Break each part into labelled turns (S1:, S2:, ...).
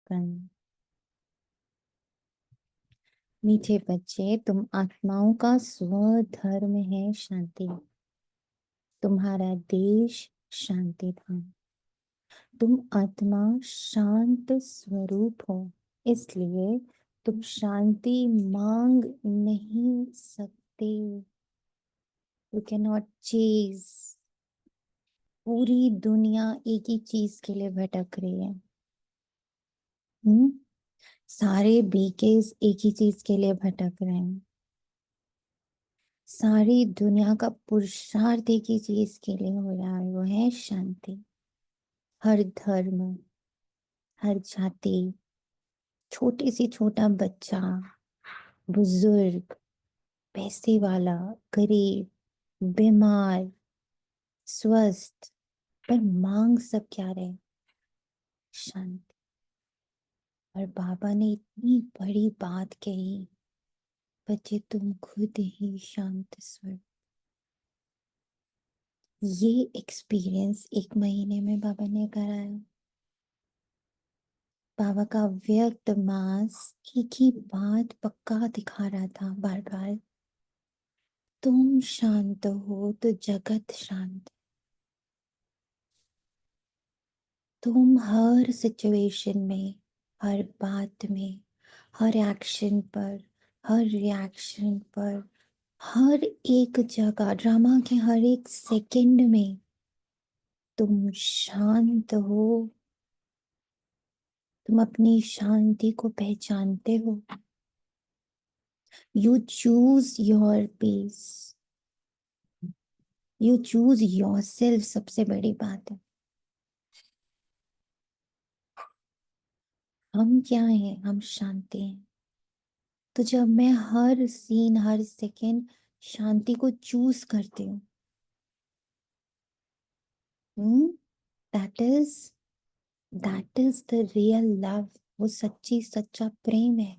S1: स्कंद। मीठे बच्चे, तुम आत्माओं का स्वधर्म है शांति। तुम्हारा देश शांति धाम। तुम आत्मा शांत स्वरूप हो, इसलिए तुम शांति मांग नहीं सकते। You can not chase. पूरी दुनिया एक ही चीज के लिए भटक रही है। सारे बीकेस एक ही चीज के लिए भटक रहे हैं। सारी दुनिया का पुरुषार्थ एक ही चीज के लिए हो रहा है, वो है शांति। हर धर्म, हर जाति, छोटे से छोटा बच्चा, बुजुर्ग, पैसे वाला, गरीब, बीमार, स्वस्थ, पर मांग सब क्या रहे? शांति। और बाबा ने इतनी बड़ी बात कही, बच्चे तुम खुद ही शांत स्वर। ये एक्सपीरियंस 1 महीने में बाबा ने कराया। बाबा का व्यक्त मास एक ही बात पक्का दिखा रहा था बार बार। तुम शांत हो तो जगत शांत। तुम हर सिचुएशन में, हर बात में, हर एक्शन पर, हर रिएक्शन पर, हर एक जगह, ड्रामा के हर एक सेकंड में तुम शांत हो। तुम अपनी शांति को पहचानते हो। You choose your peace. You choose yourself. सबसे बड़ी बात है, हम क्या हैं? हम शांति हैं। तो जब मैं हर सीन, हर सेकेंड शांति को चूज करती हूँ, that is that is the real love. वो सच्ची सच्चा प्रेम है।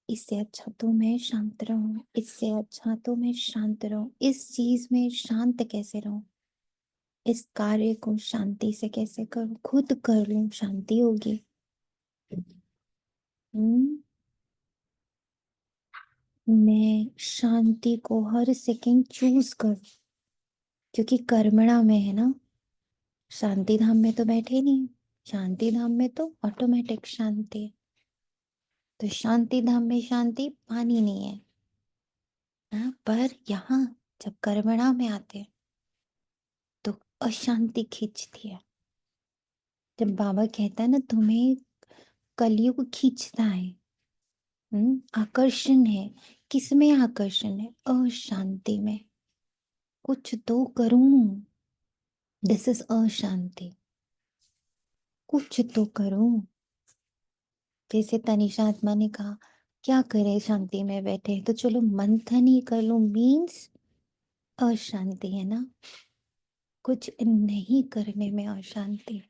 S1: इससे अच्छा तो मैं शांत रहूं, इससे अच्छा तो मैं शांत रहूं। इस चीज में शांत कैसे रहूं? इस कार्य को शांति से कैसे करूं? खुद कर लूं, शांति होगी। हम्म मैं शांति को हर सेकंड चूज कर, क्योंकि कर्मणा में है ना। शांति धाम में तो बैठे नहीं। शांति धाम में तो ऑटोमेटिक शांति है। तो शांति धाम में शांति पानी नहीं है, हाँ? पर यहाँ जब कर्मणा में आते हैं तो अशांति खींचती है। जब बाबा कहता है ना, तुम्हें कलयुग खींचता है, आकर्षण है। किसमें आकर्षण है? अशांति में। कुछ तो करूं। दिस इज अशांति। कुछ तो करूं। जैसे तनिषा आत्मा ने कहा, क्या करे शांति में बैठे, तो चलो मंथन ही कर लो। मीन्स अशांति है ना। कुछ नहीं करने में अशांति।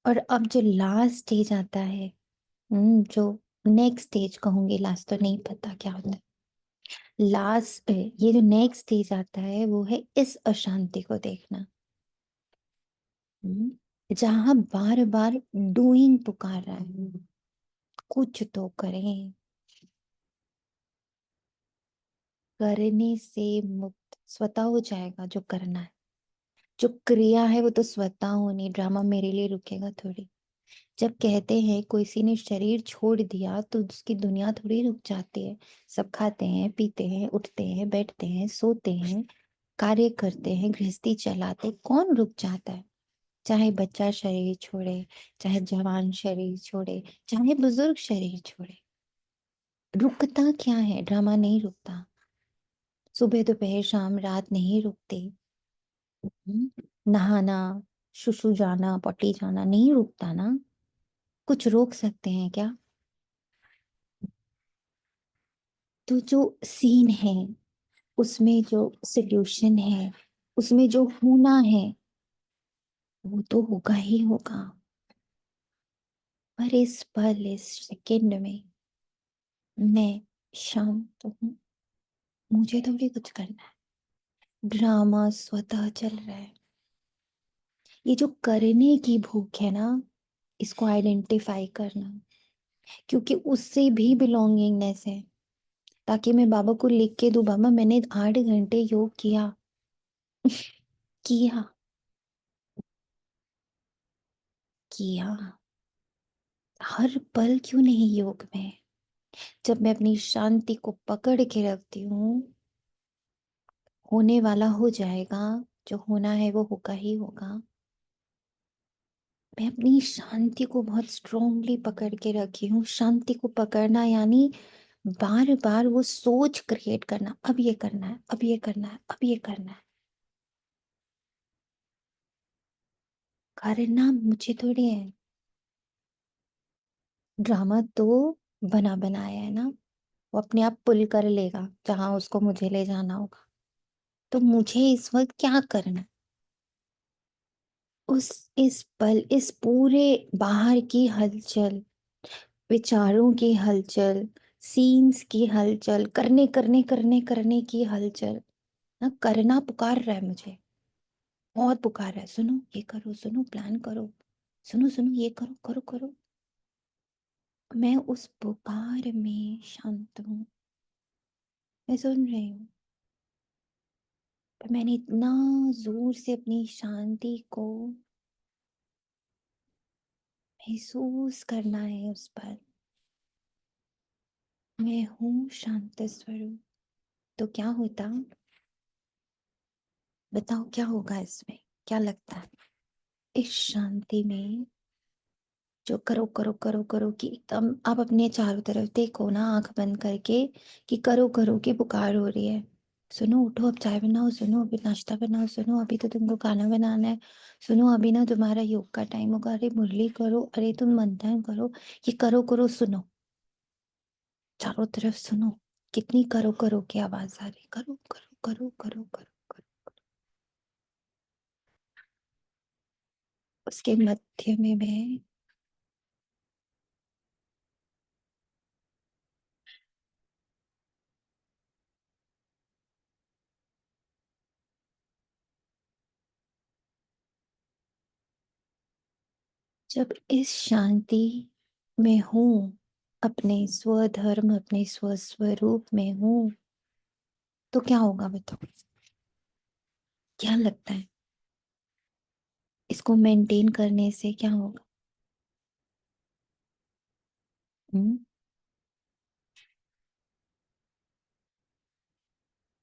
S1: और अब जो लास्ट स्टेज आता है, जो नेक्स्ट स्टेज कहूंगी, लास्ट तो नहीं पता क्या होता है। लास्ट ये जो नेक्स्ट स्टेज आता है वो है इस अशांति को देखना। जहां बार बार डूइंग पुकार रहा है, कुछ तो करें। करने से मुक्त स्वतः हो जाएगा जो करना है। जो क्रिया है वो तो स्वतः होनी। ड्रामा मेरे लिए रुकेगा थोड़ी। जब कहते हैं कोई किसी ने शरीर छोड़ दिया तो उसकी दुनिया थोड़ी रुक जाती है। सब खाते हैं, पीते हैं, उठते हैं, बैठते हैं, सोते हैं, कार्य करते हैं, गृहस्थी चलाते, कौन रुक जाता है? चाहे बच्चा शरीर छोड़े, चाहे जवान शरीर छोड़े, चाहे बुजुर्ग शरीर छोड़े, रुकता क्या है? ड्रामा नहीं रुकता। सुबह दोपहर शाम रात नहीं रुकती। नहाना, सुसु जाना, पॉटी जाना नहीं रुकता ना। कुछ रोक सकते हैं क्या? तो जो सीन है, उसमें जो सॉल्यूशन है, उसमें जो होना है, वो तो होगा ही होगा। पर इस पल, इस सेकंड में मैं शांत हूँ। मुझे थोड़ी कुछ करना है। ड्रामा स्वतः चल रहा है। ये जो करने की भूख है ना, इसको आइडेंटिफाई करना, क्योंकि उससे भी बिलोंगिंगनेस है, ताकि मैं बाबा को लिख के दूं, बाबा मैंने 8 घंटे योग किया। किया किया। हर पल क्यों नहीं योग में? जब मैं अपनी शांति को पकड़ के रखती हूँ, होने वाला हो जाएगा, जो होना है वो होगा ही होगा। मैं अपनी शांति को बहुत स्ट्रोंगली पकड़ के रखी हूँ। शांति को पकड़ना यानी बार बार वो सोच क्रिएट करना, अब ये करना है, अब ये करना है, अब ये करना है। करना मुझे थोड़ी है। ड्रामा तो बना बनाया है ना, वो अपने आप पुल कर लेगा जहां उसको मुझे ले जाना होगा। तो मुझे इस वक्त क्या करना है? उस इस पल, इस पूरे बाहर की हलचल, विचारों की हलचल, सीन्स की हलचल, करने करने करने करने की हलचल ना, करना पुकार रहा है मुझे, बहुत पुकार रहा है। सुनो ये करो, सुनो प्लान करो, सुनो सुनो ये करो, करो करो। मैं उस पुकार में शांत हूँ, मैं सुन रही हूँ। पर मैंने इतना जोर से अपनी शांति को महसूस करना है उस पर। मैं हूँ शांत स्वरूप। तो क्या होता, बताओ क्या होगा इसमें? क्या लगता है इस शांति में? जो करो करो करो करो कि एकदम आप अपने चारों तरफ देखो ना, आंख बंद करके, कि करो करो की पुकार हो रही है। सुनो उठो, अब चाय बनाओ, सुनो अभी नाश्ता बनाओ, सुनो अभी तो तुमको खाना बनाना है, सुनो अभी ना तुम्हारा योग का टाइम होगा, अरे मुरली करो, अरे तुम मंथन करो, ये करो करो, सुनो चारों तरफ सुनो, कितनी करो करो की आवाज आ रही, करो करो करो करो करो करो। उसके मध्य में मैं, जब इस शांति में हूं, अपने स्वधर्म, अपने स्वस्वरूप में हूं, तो क्या होगा बताओ? क्या लगता है इसको मेंटेन करने से क्या होगा? हम्म?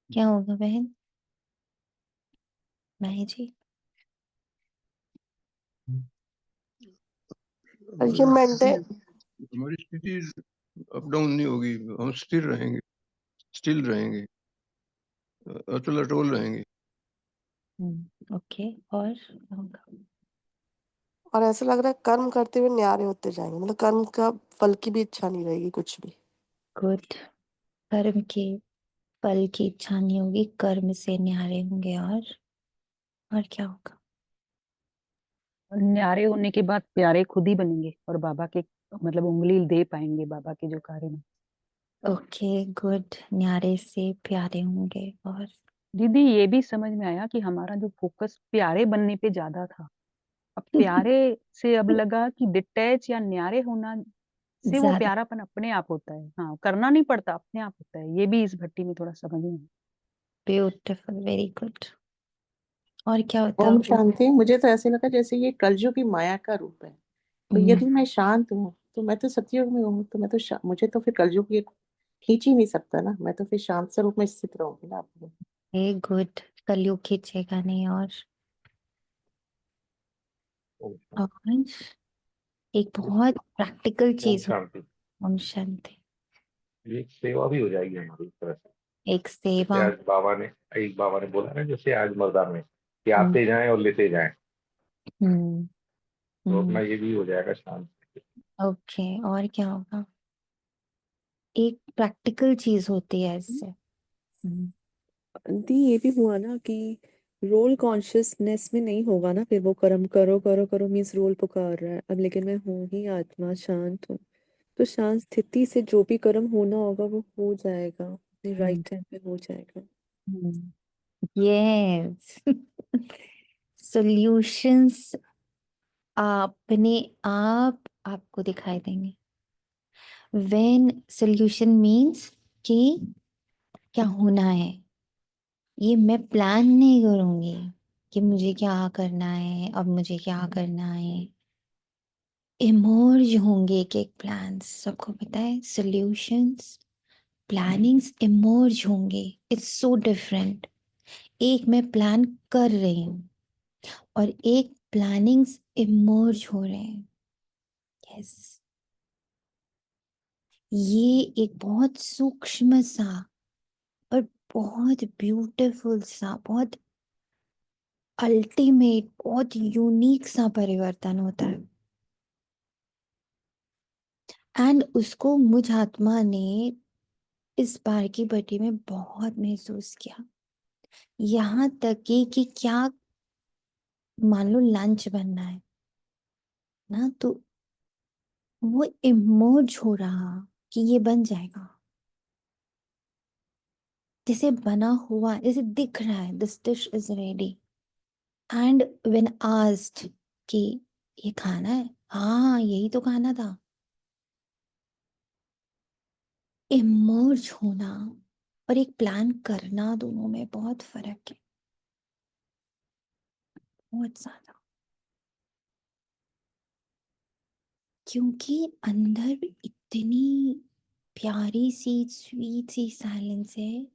S1: क्या होगा बहन माही जी?
S2: हमारी हमारी स्थिति अप डाउन नहीं होगी, हम स्थिर रहेंगे, स्टिल रहेंगे, अटल अटोल रहेंगे।
S1: ओके, और क्या होगा?
S3: और ऐसा लग रहा है कर्म करते हुए न्यारे होते जाएंगे, मतलब कर्म का फल की भी इच्छा नहीं रहेगी कुछ भी।
S1: गुड। कर्म के फल की इच्छा नहीं होगी, कर्म से न्यारे होंगे। और क्या होगा?
S4: न्यारे होने के बाद प्यारे खुद ही बनेंगे और बाबा के मतलब उंगली दे पाएंगे बाबा के जो कार्य में।
S1: ओके गुड, न्यारे से प्यारे होंगे। और
S4: दीदी ये भी समझ में आया कि हमारा जो फोकस प्यारे बनने पे ज्यादा था, अब प्यारे से अब लगा कि डिटैच या न्यारे होना से वो
S1: ज्यादा
S4: प्यारापन अपने आप होता है। हाँ, करना नहीं पड़ता, अपने आप होता है। ये भी इस भट्टी में थोड़ा समझ में आया।
S1: Beautiful, very good. और क्या होता
S5: ओम
S1: होगा?
S5: शांति। मुझे तो ऐसे लगा जैसे ये कलयुग की माया का रूप है। तो यदि मैं शांत हूँ तो मैं तो सतयुग में हूँ, तो मैं तो मुझे तो फिर कलयुग ये खींच ही नहीं सकता ना। मैं तो फिर शांत स्वरूप में स्थित रहूंगी ना अपने।
S1: ए गुड, कलयुग खींचेगा नहीं। और एक बहुत प्रैक्टिकल
S6: ओम
S1: चीज हो,
S6: शांति।
S1: ओम शांति।
S6: ये एक सेवा भी हो जाएगी हमारी एक तरह से।
S1: एक
S6: जैसे
S1: सेवा।
S6: आज बाबा ने बोला ना, जैसे आज मर्दा में कि
S1: हम्म
S6: आते जाएं और लेते जाएं,
S1: हम्म
S6: तो अपना
S1: हम्म,
S6: ये भी हो जाएगा शांत।
S1: ओके। और क्या होगा? एक प्रैक्टिकल चीज होती है इससे।
S7: दी ये भी हुआ ना कि रोल कॉन्शियसनेस में नहीं होगा ना, फिर वो कर्म करो करो करो मीन्स रोल पुकार रहा है अब, लेकिन मैं हूँ ही आत्मा, शांत हूँ। तो शांत स्थिति से जो भी कर्म होना होगा वो हो जाएगा, अपने राइट टाइम पे हो जाएगा।
S1: यस। सॉल्यूशंस अपने आप आपको दिखाई देंगे। व्हेन सोल्यूशन मीन्स कि क्या होना है, ये मैं प्लान नहीं करूंगी कि मुझे क्या करना है, अब मुझे क्या करना है। इमर्ज होंगे एक एक प्लान्स, सबको पता है सॉल्यूशंस प्लानिंग्स इमर्ज होंगे। It's so different. एक मैं प्लान कर रही हूँ और एक प्लानिंग्स इमर्ज हो रहे हैं। यस, ये एक बहुत सूक्ष्म सा और बहुत ब्यूटीफुल सा, बहुत अल्टीमेट, बहुत यूनिक सा परिवर्तन होता है। एंड उसको मुझ आत्मा ने इस बार की बटी में बहुत महसूस किया। यहाँ तक कि क्या, मान लो लंच बनना है ना, तो वो इमर्ज हो रहा कि ये बन जाएगा, जैसे बना हुआ, जैसे दिख रहा है this dish is ready. And when asked कि ये खाना है, हाँ यही तो खाना था। इमर्ज होना और एक प्लान करना, दोनों में बहुत फर्क है, बहुत ज्यादा। क्योंकि अंदर इतनी प्यारी सी स्वीट सी साइलेंस है,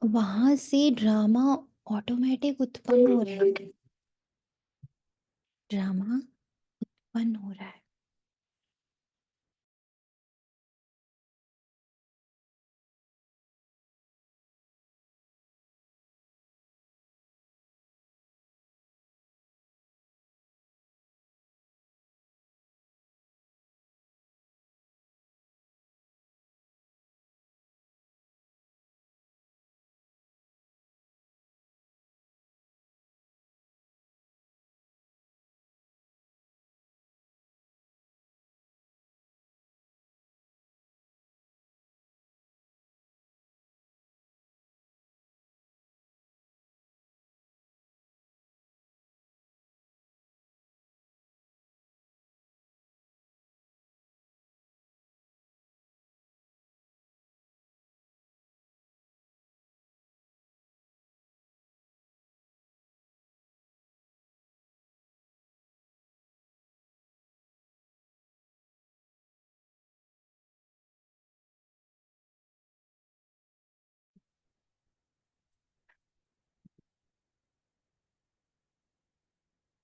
S1: वहां से ड्रामा ऑटोमेटिक उत्पन्न हो रहा है। ड्रामा उत्पन्न हो रहा है।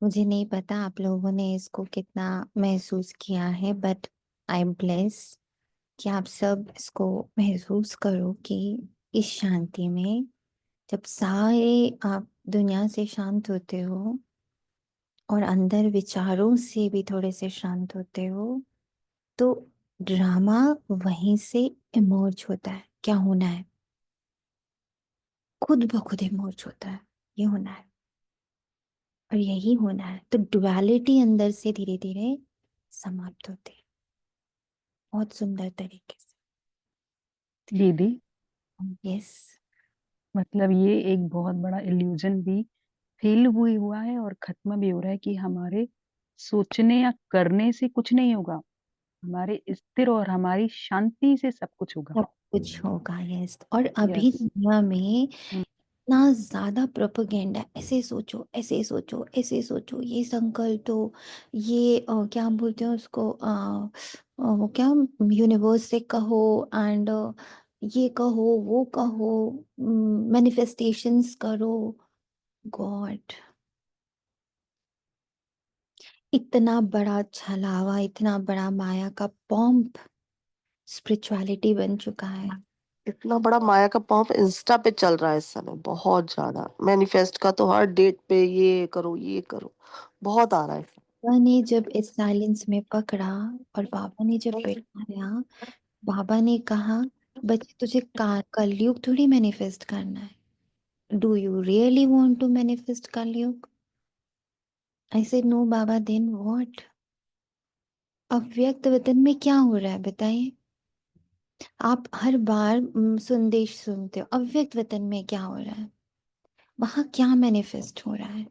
S1: मुझे नहीं पता आप लोगों ने इसको कितना महसूस किया है, बट आई एम ब्लेस कि आप सब इसको महसूस करो कि इस शांति में जब सारे आप दुनिया से शांत होते हो और अंदर विचारों से भी थोड़े से शांत होते हो, तो ड्रामा वहीं से इमर्ज होता है। क्या होना है, खुद ब खुद इमर्ज होता है, ये होना है और यही होना है। तो डुअलिटी अंदर से धीरे धीरे समाप्त होती है, बहुत सुंदर तरीके
S4: दीदी,
S1: से। यस,
S4: मतलब ये एक बहुत बड़ा इल्यूजन भी फील हुई हुआ है और खत्म भी हो रहा है कि हमारे सोचने या करने से कुछ नहीं होगा, हमारे स्थिर और हमारी शांति से सब कुछ होगा।
S1: सब कुछ होगा। यस, और अभी
S4: यस।
S1: दुनिया में इतना ज्यादा प्रोपेगेंडा, ऐसे सोचो, ऐसे सोचो, ऐसे सोचो, ये संकल्प हो, ये क्या बोलते हैं उसको, वो क्या, यूनिवर्स से कहो, एंड ये कहो, वो कहो, मैनिफेस्टेशंस करो। गॉड, इतना बड़ा छलावा, इतना बड़ा माया का पॉम्प स्पिरिचुअलिटी बन चुका है।
S3: इतना बड़ा माया का पंप इंस्टा पे चल रहा है इस समय, बहुत ज्यादा। मैनिफेस्ट का तो हर डेट पे ये करो ये करो, बहुत आ रहा है।
S1: बाबा ने जब इस साइलेंस में पकड़ा और बाबा ने जब बैठाया, बाबा ने कहा, बच्चे तुझे कलयुग थोड़ी मैनिफेस्ट करना है। Do you really want to manifest कलयुग? आई सेड नो बाबा, देन व्हाट? अव्यक्त वतन में क्या हो रहा है बताइए। आप हर बार संदेश सुनते हो, अव्यक्त वतन में क्या हो रहा है, वहां क्या मैनिफेस्ट हो रहा है?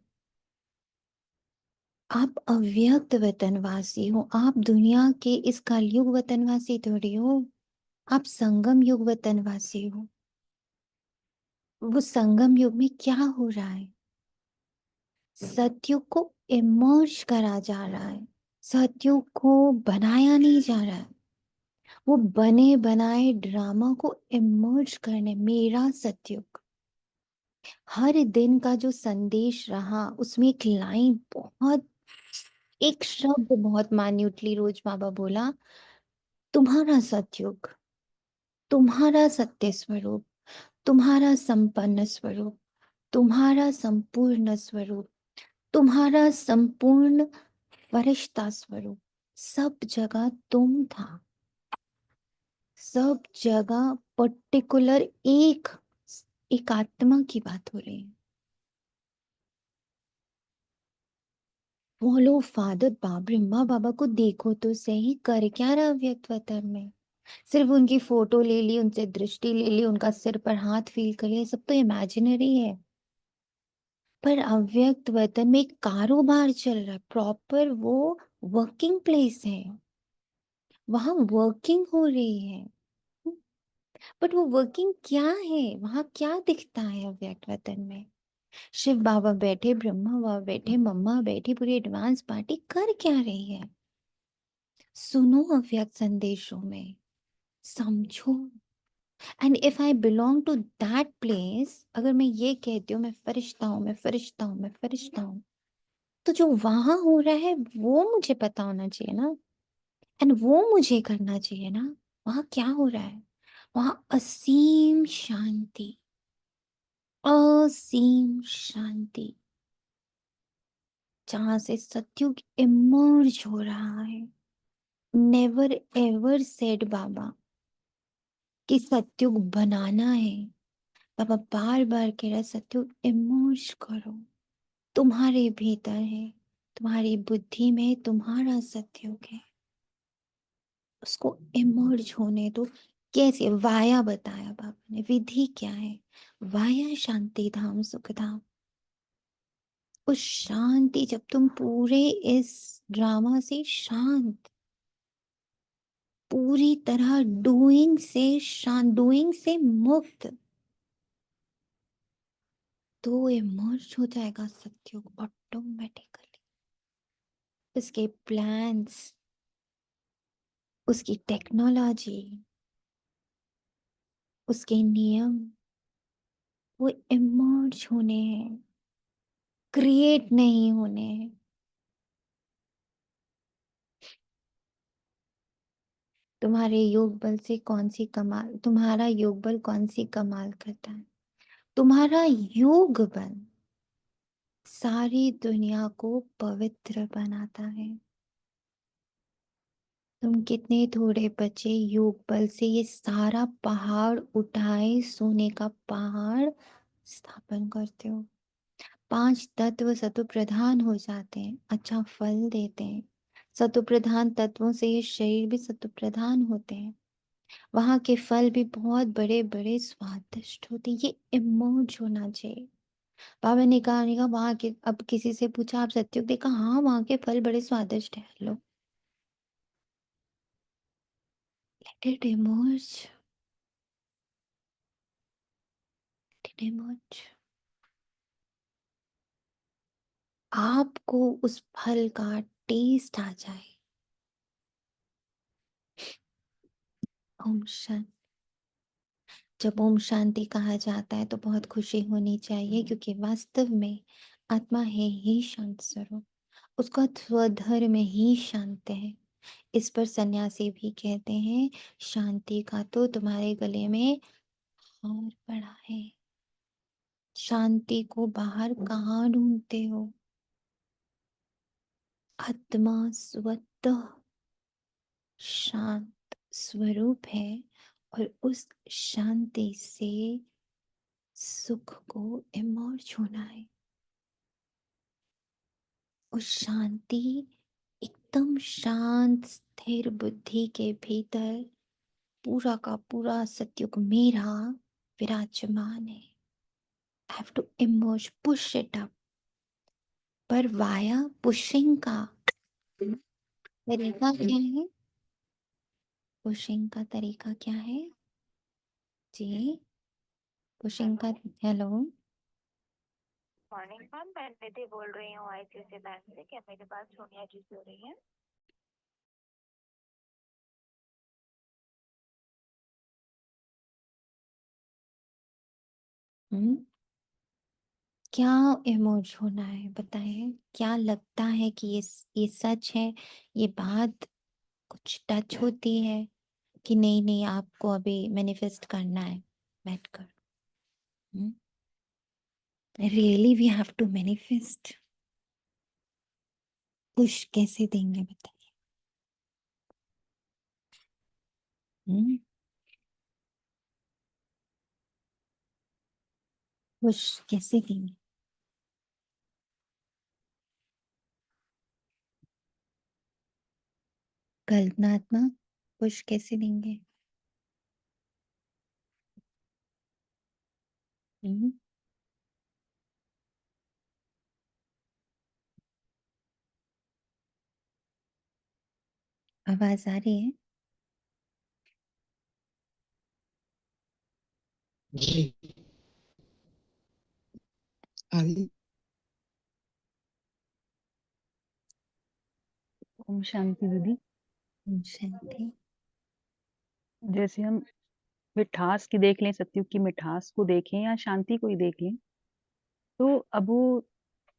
S1: आप अव्यक्त वतनवासी हो, आप दुनिया के इस कलयुग वतनवासी थोड़ी हो, आप संगम युग वतनवासी हो। वो संगम युग में क्या हो रहा है? सत्युग को इमर्ज करा जा रहा है, सत्युग को बनाया नहीं जा रहा है। वो बने बनाए ड्रामा को इमर्ज करने, मेरा सत्युग, हर दिन का जो संदेश रहा उसमें एक लाइन बहुत, एक शब्द बहुत मान्युटली रोज बाबा बोला, तुम्हारा सत्युग, तुम्हारा सत्य स्वरूप, तुम्हारा संपन्न स्वरूप, तुम्हारा संपूर्ण स्वरूप, तुम्हारा संपूर्ण फरिश्ता स्वरूप, सब जगह तुम था। सब जगह पर्टिकुलर एक एक आत्मा की बात हो रही है। बोलो फादर ब्रह्मा बाबा को देखो तो सही, कर क्या रहा व्यक्त वतन में? सिर्फ उनकी फोटो ले ली, उनसे दृष्टि ले ली, उनका सिर पर हाथ फील कर लिया, सब तो इमेजिनरी है। पर अव्यक्त वतन में एक कारोबार चल रहा है, प्रॉपर वो वर्किंग प्लेस है, वहां वर्किंग हो रही है। बट वो वर्किंग क्या है, वहां क्या दिखता है अव्यक्त वतन में? शिव बाबा बैठे, ब्रह्मा बाबा बैठे, मम्मा बैठी, पूरी एडवांस पार्टी कर क्या रही है? सुनो अव्यक्त संदेशों में, समझो। And if I belong to that place, अगर मैं ये कहती हूँ मैं फरिश्ता हूँ, मैं फरिश्ता हूँ, मैं फरिश्ता हूँ, तो जो वहां हो रहा है वो मुझे पता होना चाहिए ना, एंड वो मुझे करना चाहिए ना। वहां क्या हो रहा है? वहां असीम शांति, असीम शांति, जहां से सत्युग इमर्ज हो रहा है। नेवर एवर सेड बाबा कि सत्युग बनाना है। बाबा बार बार कह रहा है सत्युग इमर्ज करो, तुम्हारे भीतर है, तुम्हारी बुद्धि में तुम्हारा सत्युग है, उसको इमर्ज होने दो। कैसे? वाया बताया बाबा ने, विधि क्या है? वाया शांति धाम सुख धाम। उस शांति, जब तुम पूरे इस ड्रामा से शांत, पूरी तरह डूइंग से शांत, डूइंग से मुक्त, तो इमर्ज हो जाएगा सत्युग ऑटोमेटिकली। उसके प्लान्स, उसकी टेक्नोलॉजी, उसके नियम, वो इमर्ज होने हैं, क्रिएट नहीं होने हैं। तुम्हारे योग बल से कौन सी कमाल, तुम्हारा योग बल कौन सी कमाल करता है? तुम्हारा योग बल सारी दुनिया को पवित्र बनाता है। तुम कितने थोड़े बचे योग बल से ये सारा पहाड़ उठाए, सोने का पहाड़ स्थापन करते हो। 5 तत्व सतो प्रधान हो जाते हैं, अच्छा फल देते हैं। सतो प्रधान तत्वों से ये शरीर भी सतो प्रधान होते हैं, वहां के फल भी बहुत बड़े बड़े स्वादिष्ट होते हैं। ये इमर्ज होना चाहिए। बाबा ने कहा, वहां के, अब किसी से पूछा आप सत्युग देखा? हाँ, वहां के फल बड़े स्वादिष्ट है। लो, let it emerge, let it emerge. आपको उस फल का टेस्ट आ जाए। ओम शांति। जब ओम शांति कहा जाता है तो बहुत खुशी होनी चाहिए, क्योंकि वास्तव में आत्मा है ही शांत स्वरूप, उसका स्वधर्म ही शांत है। इस पर सन्यासी भी कहते हैं, शांति का तो तुम्हारे गले में हार पड़ा है। शांति को बाहर कहाँ ढूंढते हो? आत्मा स्वतः शांत स्वरूप है, और उस शांति से सुख को इमर्ज होना है। उस शांति, एकदम शांत स्थिर बुद्धि के भीतर पूरा का पूरा सत्युग मेरा विराजमान है। I have to emerge, push it up. पर वाया पुशिंग का तरीका क्या है? पुशिंग का तरीका क्या है जी? पुशिंग का, हेलो
S8: मॉर्निंग मैम, मैं निधि बोल रही हूँ आईसीआईसीआई बैंक से। क्या मेरी बात सोनिया जी से हो रही है?
S1: क्या इमोज होना है बताएं? क्या लगता है कि ये सच है? ये बात कुछ टच होती है कि नहीं नहीं आपको अभी मैनिफेस्ट करना है बैठकर? Really we have to manifest? Push कैसे देंगे बताइए? पुश कैसे देंगे? कल्पनात्मक पुश कैसे देंगे? हम्म, आवाज आ रही है?
S9: जी आदि
S4: ओम शांति दीदी।
S1: शांति।
S4: जैसे हम मिठास की देख लें, सत्युग की मिठास को देखें या शांति को ही देख लें, तो अब वो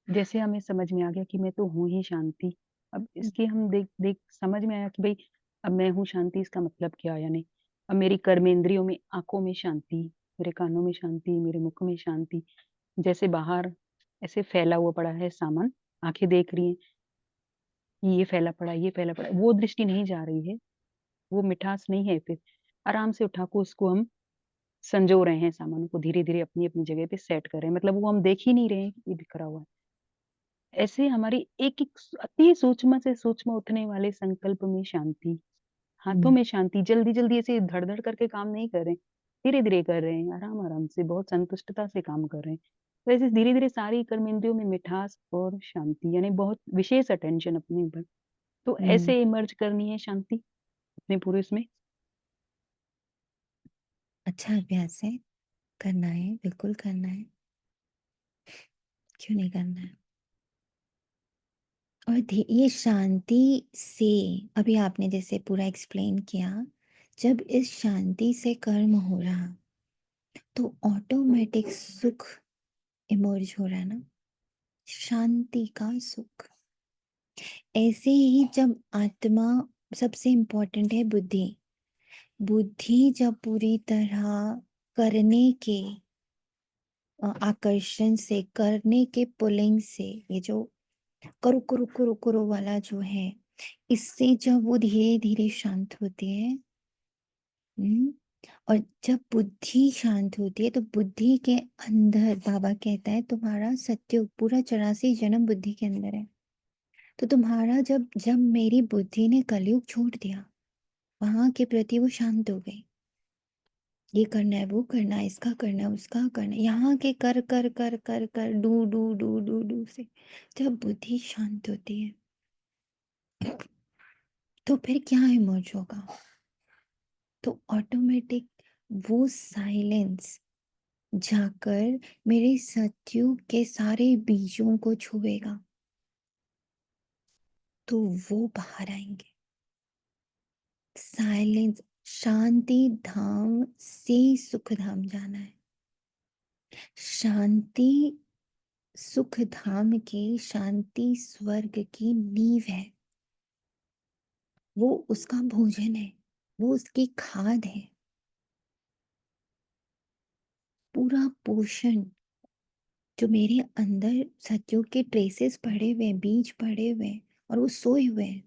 S4: जैसे हमें समझ में आ गया कि मैं तो हूँ ही शांति। अब इसकी हम देख देख समझ में आया कि भाई अब मैं हूँ शांति, इसका मतलब क्या? यानी अब मेरी कर्मेंद्रियों में, आंखों में शांति, मेरे कानों में शांति, मेरे मुख में शांति। जैसे बाहर ऐसे फैला हुआ पड़ा है सामान, आंखें देख रही हैं कि ये फैला पड़ा है, ये फैला पड़ा है, वो दृष्टि नहीं जा रही है, वो मिठास नहीं है। फिर आराम से उठा को उसको हम संजो रहे हैं, सामानों को धीरे धीरे अपनी अपनी जगह पे सेट कर रहे हैं। मतलब वो हम देख ही नहीं रहे हैं कि ये बिखरा हुआ है। ऐसे हमारी एक एक अति सूक्ष्म से सूक्ष्म उठने वाले संकल्प में शांति, हाथों में शांति। जल्दी जल्दी ऐसे धड़ धड़ करके काम नहीं कर रहे, धीरे धीरे कर रहे हैं, आराम आराम से, बहुत संतुष्टता से काम कर रहे हैं। तो ऐसे धीरे धीरे सारी कर्मेंद्रियों में मिठास और शांति, यानी बहुत विशेष अटेंशन अपने ऊपर। तो ऐसे इमर्ज करनी है शांति अपने पूरे इसमें।
S1: अच्छा अभ्यास है, करना है, बिल्कुल करना है, क्यों नहीं करना है? और ये शांति से, अभी आपने जैसे पूरा एक्सप्लेन किया, जब इस शांति से कर्म हो रहा तो ऑटोमेटिक सुख इमर्ज हो रहा है ना, शांति का सुख। ऐसे ही जब आत्मा, सबसे इम्पोर्टेंट है बुद्धि, बुद्धि जब पूरी तरह करने के आकर्षण से, करने के पुलिंग से, ये जो करो करो करो करो वाला जो है, इससे जब वो धीरे धीरे शांत होती है, और जब बुद्धि शांत होती है तो बुद्धि के अंदर, बाबा कहता है तुम्हारा सत्युग पूरा 84 जन्म बुद्धि के अंदर है। तो तुम्हारा जब जब मेरी बुद्धि ने कलयुग छोड़ दिया, वहां के प्रति वो शांत हो गई। ये करना है, वो करना है, इसका करना है, उसका करना है, यहाँ के कर कर कर कर कर do do do do do से जब बुद्धि शांत होती है तो फिर क्या इमर्ज होगा? तो ऑटोमेटिक वो साइलेंस जाकर मेरे सत्युग के सारे बीजों को छुएगा, तो वो बाहर आएंगे। साइलेंस, शांति धाम से सुख धाम जाना है। शांति सुख धाम की, शांति स्वर्ग की नींव है, वो उसका भोजन है, वो उसकी खाद है, पूरा पोषण जो मेरे अंदर सत्युग के ट्रेसेस पड़े हुए हैं, बीज पड़े हुए हैं और वो सोए हुए हैं,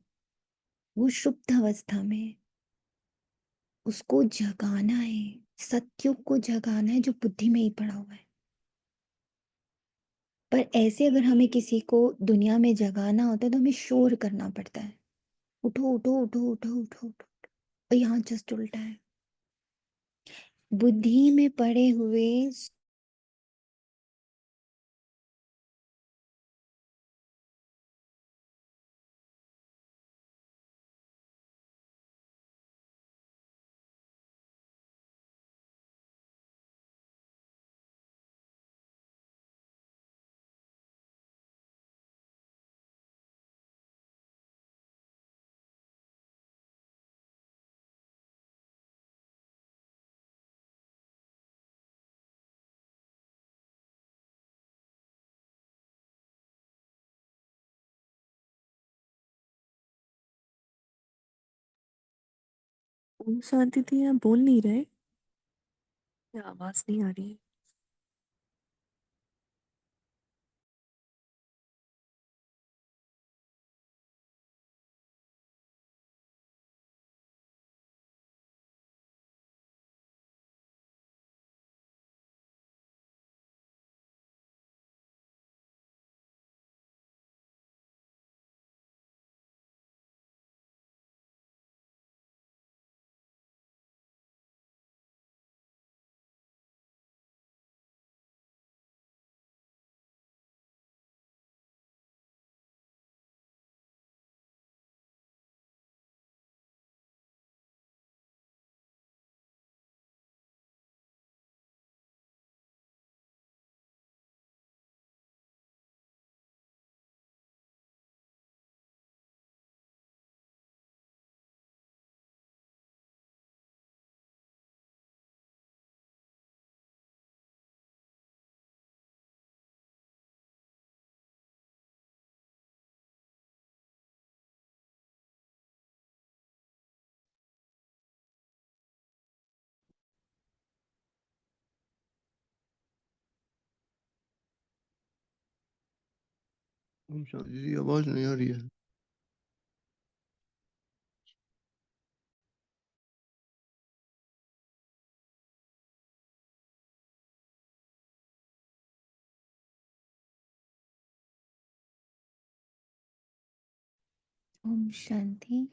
S1: वो शुप्त अवस्था में है, उसको जगाना है, सत्युग को जगाना है जो बुद्धि में ही पड़ा हुआ है। पर ऐसे अगर हमें किसी को दुनिया में जगाना होता है तो हमें शोर करना पड़ता है, उठो उठो उठो उठो उठो उठो। और यहाँ जस्ट उल्टा है, बुद्धि में पड़े हुए
S7: ओम शांति थी, आप बोल नहीं रहे? या आवाज नहीं आ रही है?
S2: ओम शांति जी, आवाज नहीं आ रही है।
S1: ओम शांति।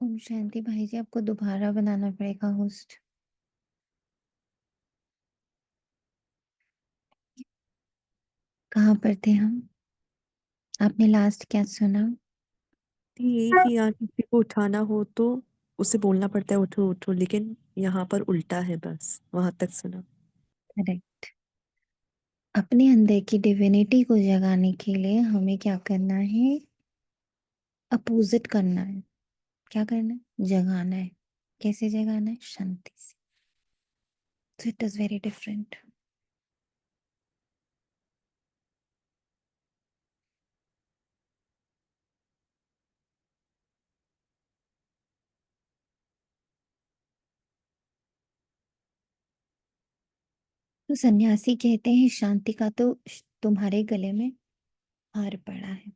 S1: ओम शांति भाई जी, आपको दोबारा बनाना पड़ेगा होस्ट। कहाँ पर थे हम? आपने लास्ट क्या सुना?
S7: यही कि यार किसी को उठाना हो तो उसे बोलना पड़ता है उठो उठो, लेकिन यहाँ पर उल्टा है, बस वहां तक सुना।
S1: करेक्ट। अपने अंदर की डिविनिटी को जगाने के लिए हमें क्या करना है? अपोजिट करना है। क्या करना है? जगाना है। कैसे जगाना है? शांति से। So it is very different. तो सन्यासी कहते हैं शांति का तो तुम्हारे गले में हार पड़ा है।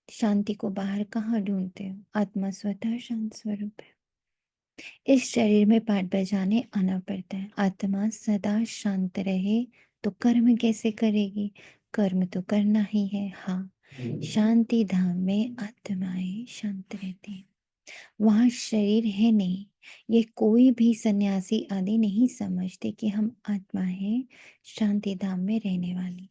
S1: शांति को बाहर कहाँ ढूंढते हो? आत्मा स्वतः शांत स्वरूप है। इस शरीर में पाठ बजाने आना पड़ता है। आत्मा सदा शांत रहे तो कर्म कैसे करेगी? कर्म तो करना ही है। हाँ, शांति धाम में आत्माएं शांत रहती हैं। वहां शरीर है नहीं। ये कोई भी सन्यासी आदि नहीं समझते कि हम आत्मा हैं, शांति धाम में रहने वाली।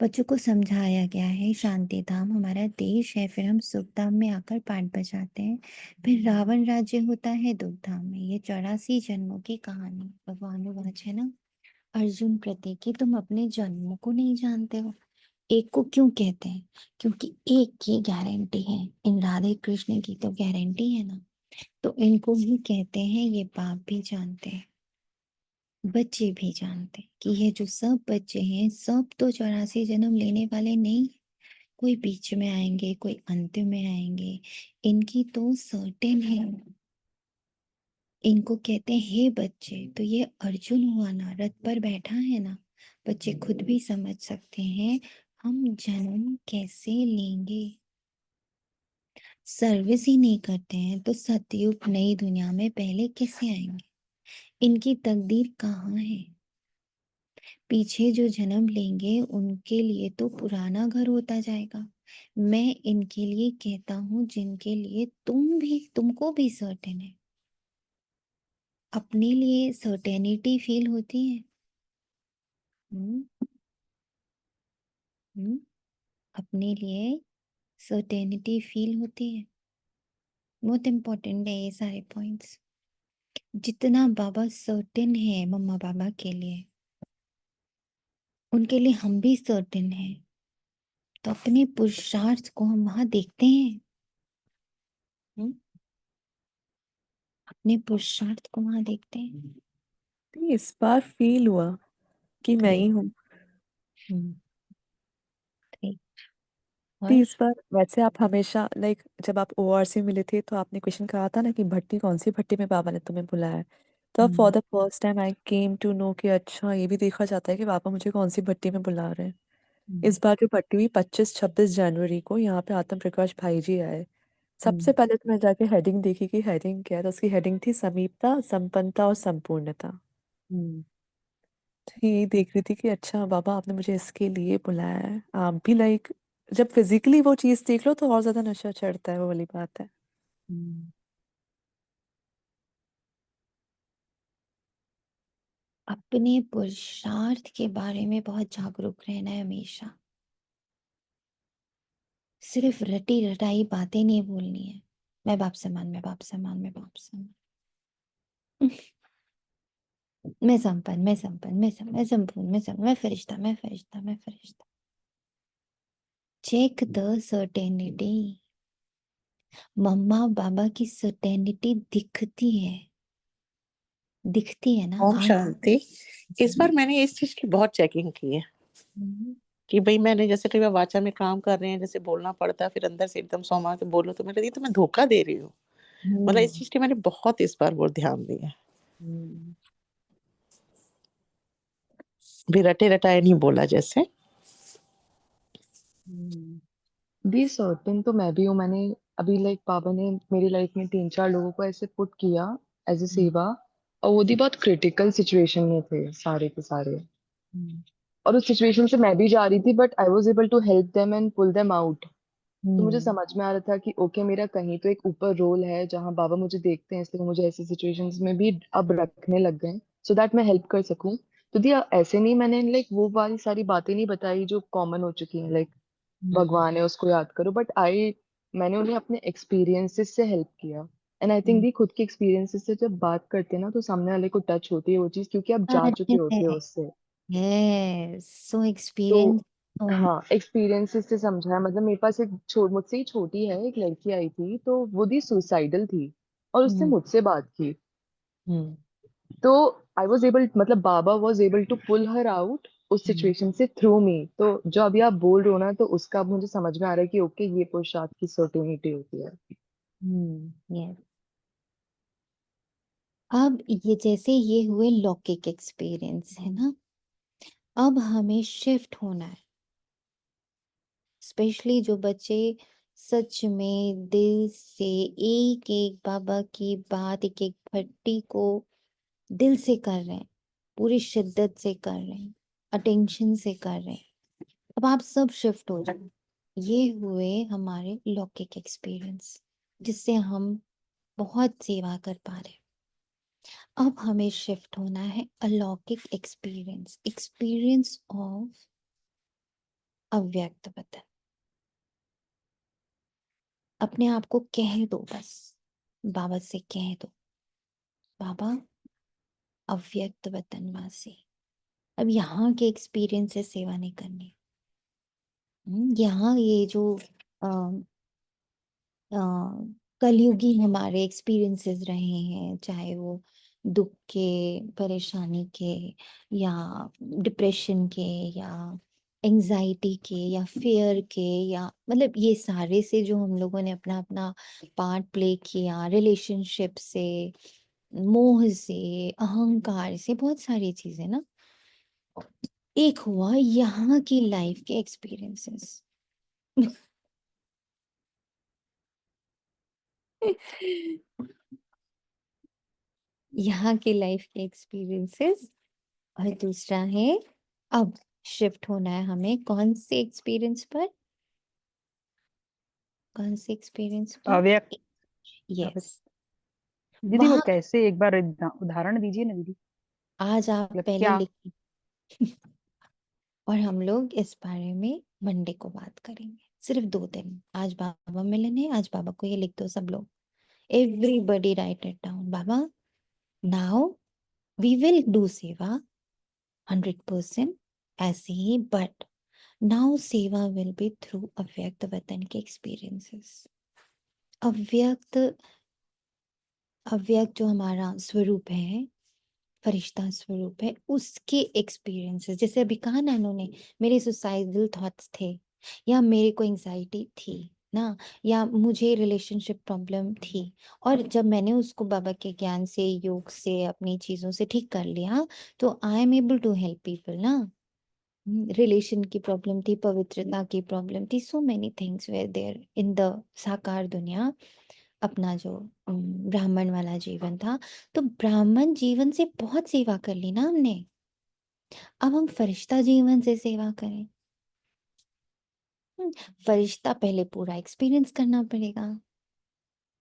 S1: बच्चों को समझाया गया है शांति धाम हमारा देश है, फिर हम सुख धाम में आकर पाठ बजाते हैं, फिर रावण राज्य होता है दुख धाम में। ये 84 जन्मों की कहानी भगवान वाच है ना। अर्जुन प्रति की तुम अपने जन्मों को नहीं जानते हो। एक को क्यों कहते हैं? क्योंकि एक की गारंटी है। इन राधे कृष्ण की तो गारंटी है ना, तो इनको ही कहते हैं। ये बाप भी जानते हैं, बच्चे भी जानते हैं कि ये जो सब बच्चे हैं सब तो 84 जन्म लेने वाले नहीं। कोई बीच में आएंगे, कोई अंत में आएंगे। इनकी तो सर्टेन है। इनको कहते हैं हे बच्चे। तो ये अर्जुन हुआ ना, रथ पर बैठा है ना। बच्चे खुद भी समझ सकते हैं हम जन्म कैसे लेंगे। सर्विस ही नहीं करते हैं तो सतयुग नई दुनिया में पहले कैसे आएंगे? इनकी तकदीर कहाँ है? पीछे जो जन्म लेंगे उनके लिए तो पुराना घर होता जाएगा। मैं इनके लिए कहता हूँ जिनके लिए तुमको भी सर्टेन है। अपने लिए सर्टेनिटी फील होती है। हम्म हम्म अपने लिए सर्टेनिटी फील होती है। बहुत इंपॉर्टेंट है ये सारे पॉइंट्स। जितना बाबा सर्टेन है मम्मा पापा के लिए, उनके लिए हम भी सर्टेन हैं। तो अपने पुरुषार्थ को हम वहां देखते हैं। हम्म? अपने पुरुषार्थ को वहां देखते हैं।
S7: तो इस बार फील हुआ कि मैं ही
S1: करेक्ट।
S7: हूँ।
S1: हम्म, ठीक।
S7: तो
S1: और
S7: इस बार वैसे आप हमेशा लाइक जब आप ओआरसी मिले थे तो आपने क्वेश्चन कहा था ना कि भट्टी कौन सी भट्टी में बाबा ने तुम्हें बुलाया है। तो अब for the first time I came to know कि अच्छा ये भी देखा जाता है कि पापा मुझे कौन सी भट्टी में बुला रहे हैं। इस बार जो भट्टी हुई 25-26 जनवरी को यहाँ पे आत्म प्रकाश भाई जी आए। सबसे पहले तो मैं जाके हेडिंग देखी कि हेडिंग क्या है, तो उसकी हेडिंग थी समीपता, संपन्नता और संपूर्णता। तो यही देख रही थी कि अच्छा बाबा आपने मुझे इसके लिए बुलाया है। आप भी लाइक जब फिजिकली वो चीज देख लो तो और ज्यादा नशा चढ़ता है, वो वाली बात है।
S1: अपने पुरुषार्थ के बारे में बहुत जागरूक रहना है हमेशा। सिर्फ रटी रटाई बातें नहीं बोलनी है। मैं बाप समान, मैं बाप समान, मैं बाप समान, मैं संपन्न, मैं संपन्न, मैं संपूर्ण, मैं फरिश्ता, मैं फरिश्ता, मैं फरिश्ता। Check the certainty. मम्मा बाबा की सर्टेनिटी दिखती है ना
S5: ओम
S1: आज।
S5: शांति। इस बार मैंने इस चीज की बहुत चेकिंग की है कि भाई मैंने जैसे कई बार वाचा में काम कर रहे हैं, जैसे बोलना पड़ता है, फिर अंदर से एकदम सोमा के बोलो तो मेरे लिए तो मैं धोखा दे रही हूँ। मतलब इस चीज की मैंने बहुत इस बार वो ध्यान दिया है। भी रटे रटाए नहीं बोला जैसे।
S10: दी सर्टेन तो मैं भी हूँ। मैंने अभी लाइक पापा ने मेरी लाइफ में 3-4 लोगों को ऐसे पुट किया एज ए सेवा, और वो भी बहुत क्रिटिकल सिचुएशन में थे सारे के सारे। और उस सिचुएशन से मैं भी जा रही थी, but I was able to help them and pull them out. तो मुझे समझ में आ रहा था कि ओके मेरा कहीं तो एक ऊपर रोल है जहाँ बाबा मुझे देखते हैं, इसलिए वो मुझे ऐसी सिचुएशंस में भी अब रखने लग गए सो दैट मैं हेल्प कर सकूं। तो दिया ऐसे नहीं, मैंने लाइक वो वाली सारी बातें नहीं बताई जो कॉमन हो चुकी हैं, लाइक भगवान है उसको याद करो, बट मैंने उन्हें अपने एक्सपीरियंसेस से हेल्प किया। एंड आई थिंक भी खुद के एक्सपीरियंसेस से जब बात करते हैं ना तो सामने वाले को टच होती है वो चीज, क्योंकि आप जा चुके होते हो उससे।
S1: यस, सो
S10: तो
S1: एक्सपीरियंस।
S10: हाँ, एक्सपीरियंसेस से समझा है। मतलब मेरे पास एक मुझसे ही छोटी है एक लड़की आई थी, तो वो भी सुसाइडल थी और उससे मुझसे बात की। तो आई वॉज एबल, मतलब बाबा was able to pull her out उस सिचुएशन से थ्रू मी। तो जो अभी आप बोल रहे हो ना, तो उसका अब मुझे समझ में आ रहा है कि ओके ये पुरुषार्थ की सर्टेनिटी होती है।
S1: यस। अब ये जैसे ये हुए लौकिक एक्सपीरियंस है ना, अब हमें शिफ्ट होना है। स्पेशली जो बच्चे सच में दिल से एक एक बाबा की बात, एक एक भट्टी को दिल से कर रहे हैं, पूरी शिद्दत से कर रहे हैं, अटेंशन से कर रहे हैं। अब आप सब शिफ्ट हो जाए। ये हुए हमारे लौकिक एक्सपीरियंस जिससे हम बहुत सेवा कर पा रहे हैं। अब हमें शिफ्ट होना है अलौकिक एक्सपीरियंस, एक्सपीरियंस ऑफ अव्यक्त वतन। अपने आप को कह दो, बस बाबा से कह दो, बाबा अव्यक्त वतनवासी। अब यहाँ के एक्सपीरियंस से सेवा नहीं करनी। यहाँ ये जो अ, अ, कलयुगी हमारे एक्सपीरियंसेस रहे हैं, चाहे वो दुख के, परेशानी के, या डिप्रेशन के, या एंजाइटी के, या फियर के, या मतलब ये सारे से जो हम लोगों ने अपना अपना पार्ट प्ले किया, रिलेशनशिप से, मोह से, अहंकार से, बहुत सारी चीजें ना, एक हुआ यहाँ की लाइफ के एक्सपीरियंसेस। यहाँ के लाइफ के एक्सपीरियंसेस। और दूसरा है अब शिफ्ट होना है हमें कौन से एक्सपीरियंस पर, कौन से एक्सपीरियंस पर?
S4: अव्यक्त।
S1: यस।
S4: दीदी वो
S1: वहां
S4: कैसे, एक बार उदाहरण दीजिए ना दीदी।
S1: आज आप
S4: मतलब
S1: पहले
S4: क्या?
S1: लिखिए और हम लोग इस बारे में मंडे को बात करेंगे। सिर्फ 2 दिन। आज बाबा मिलन है, आज बाबा को ये लिख दो सब लोग, everybody write it down. Baba now we will do seva 100% ऐसे ही, but now seva will be through अव्यक्त वतन के एक्सपीरियंसेस। अव्यक्त, अव्यक्त जो हमारा स्वरूप है, फरिश्ता स्वरूप है, उसके एक्सपीरियंसेस। जैसे अभी कहा ना उन्होंने, मेरे सुसाइडल थॉट्स थे, या मेरे को एंजाइटी थी ना, या मुझे रिलेशनशिप प्रॉब्लम थी, और जब मैंने उसको बाबा के ज्ञान से, योग से, अपनी चीजों से ठीक कर लिया, तो I am able to help people ना। रिलेशन की प्रॉब्लम थी, पवित्रता की प्रॉब्लम थी, so many things were there in the साकार दुनिया। अपना जो ब्राह्मण वाला जीवन था, तो ब्राह्मण जीवन से बहुत सेवा कर ली ना हमने। अब हम फरिश्ता जीवन से सेवा करें। फरिश्ता पहले पूरा एक्सपीरियंस करना पड़ेगा।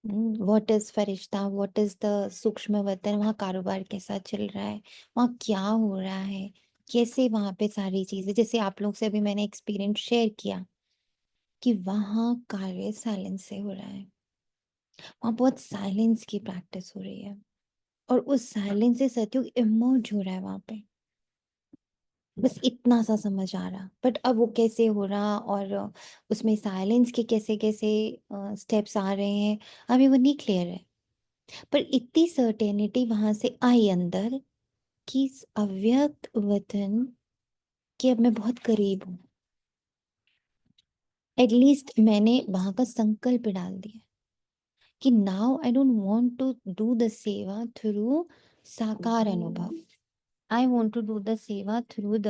S1: What is Firishta, what is the सूक्ष्म वतन, वहाँ कारोबार कैसा चल रहा है, वहाँ क्या हो रहा है, कैसे वहां पे सारी चीजें, जैसे आप लोग से अभी मैंने एक्सपीरियंस शेयर किया कि वहाँ कार्य साइलेंस से हो रहा है, वहाँ बहुत साइलेंस की प्रैक्टिस हो रही है, और उस साइलेंस से सतयुग इमर्ज हो रहा है वहां पे। बस इतना सा समझ आ रहा, बट अब वो कैसे हो रहा, और उसमें साइलेंस के कैसे कैसे स्टेप्स आ रहे हैं, अभी वो नहीं क्लियर है। पर इतनी सर्टेनिटी वहां से आई अंदर कि इस अव्यक्त वतन के अब मैं बहुत करीब हूँ। एटलीस्ट मैंने वहां का संकल्प डाल दिया कि now I don't want to do the seva through साकार अनुभव, I want to do the seva through the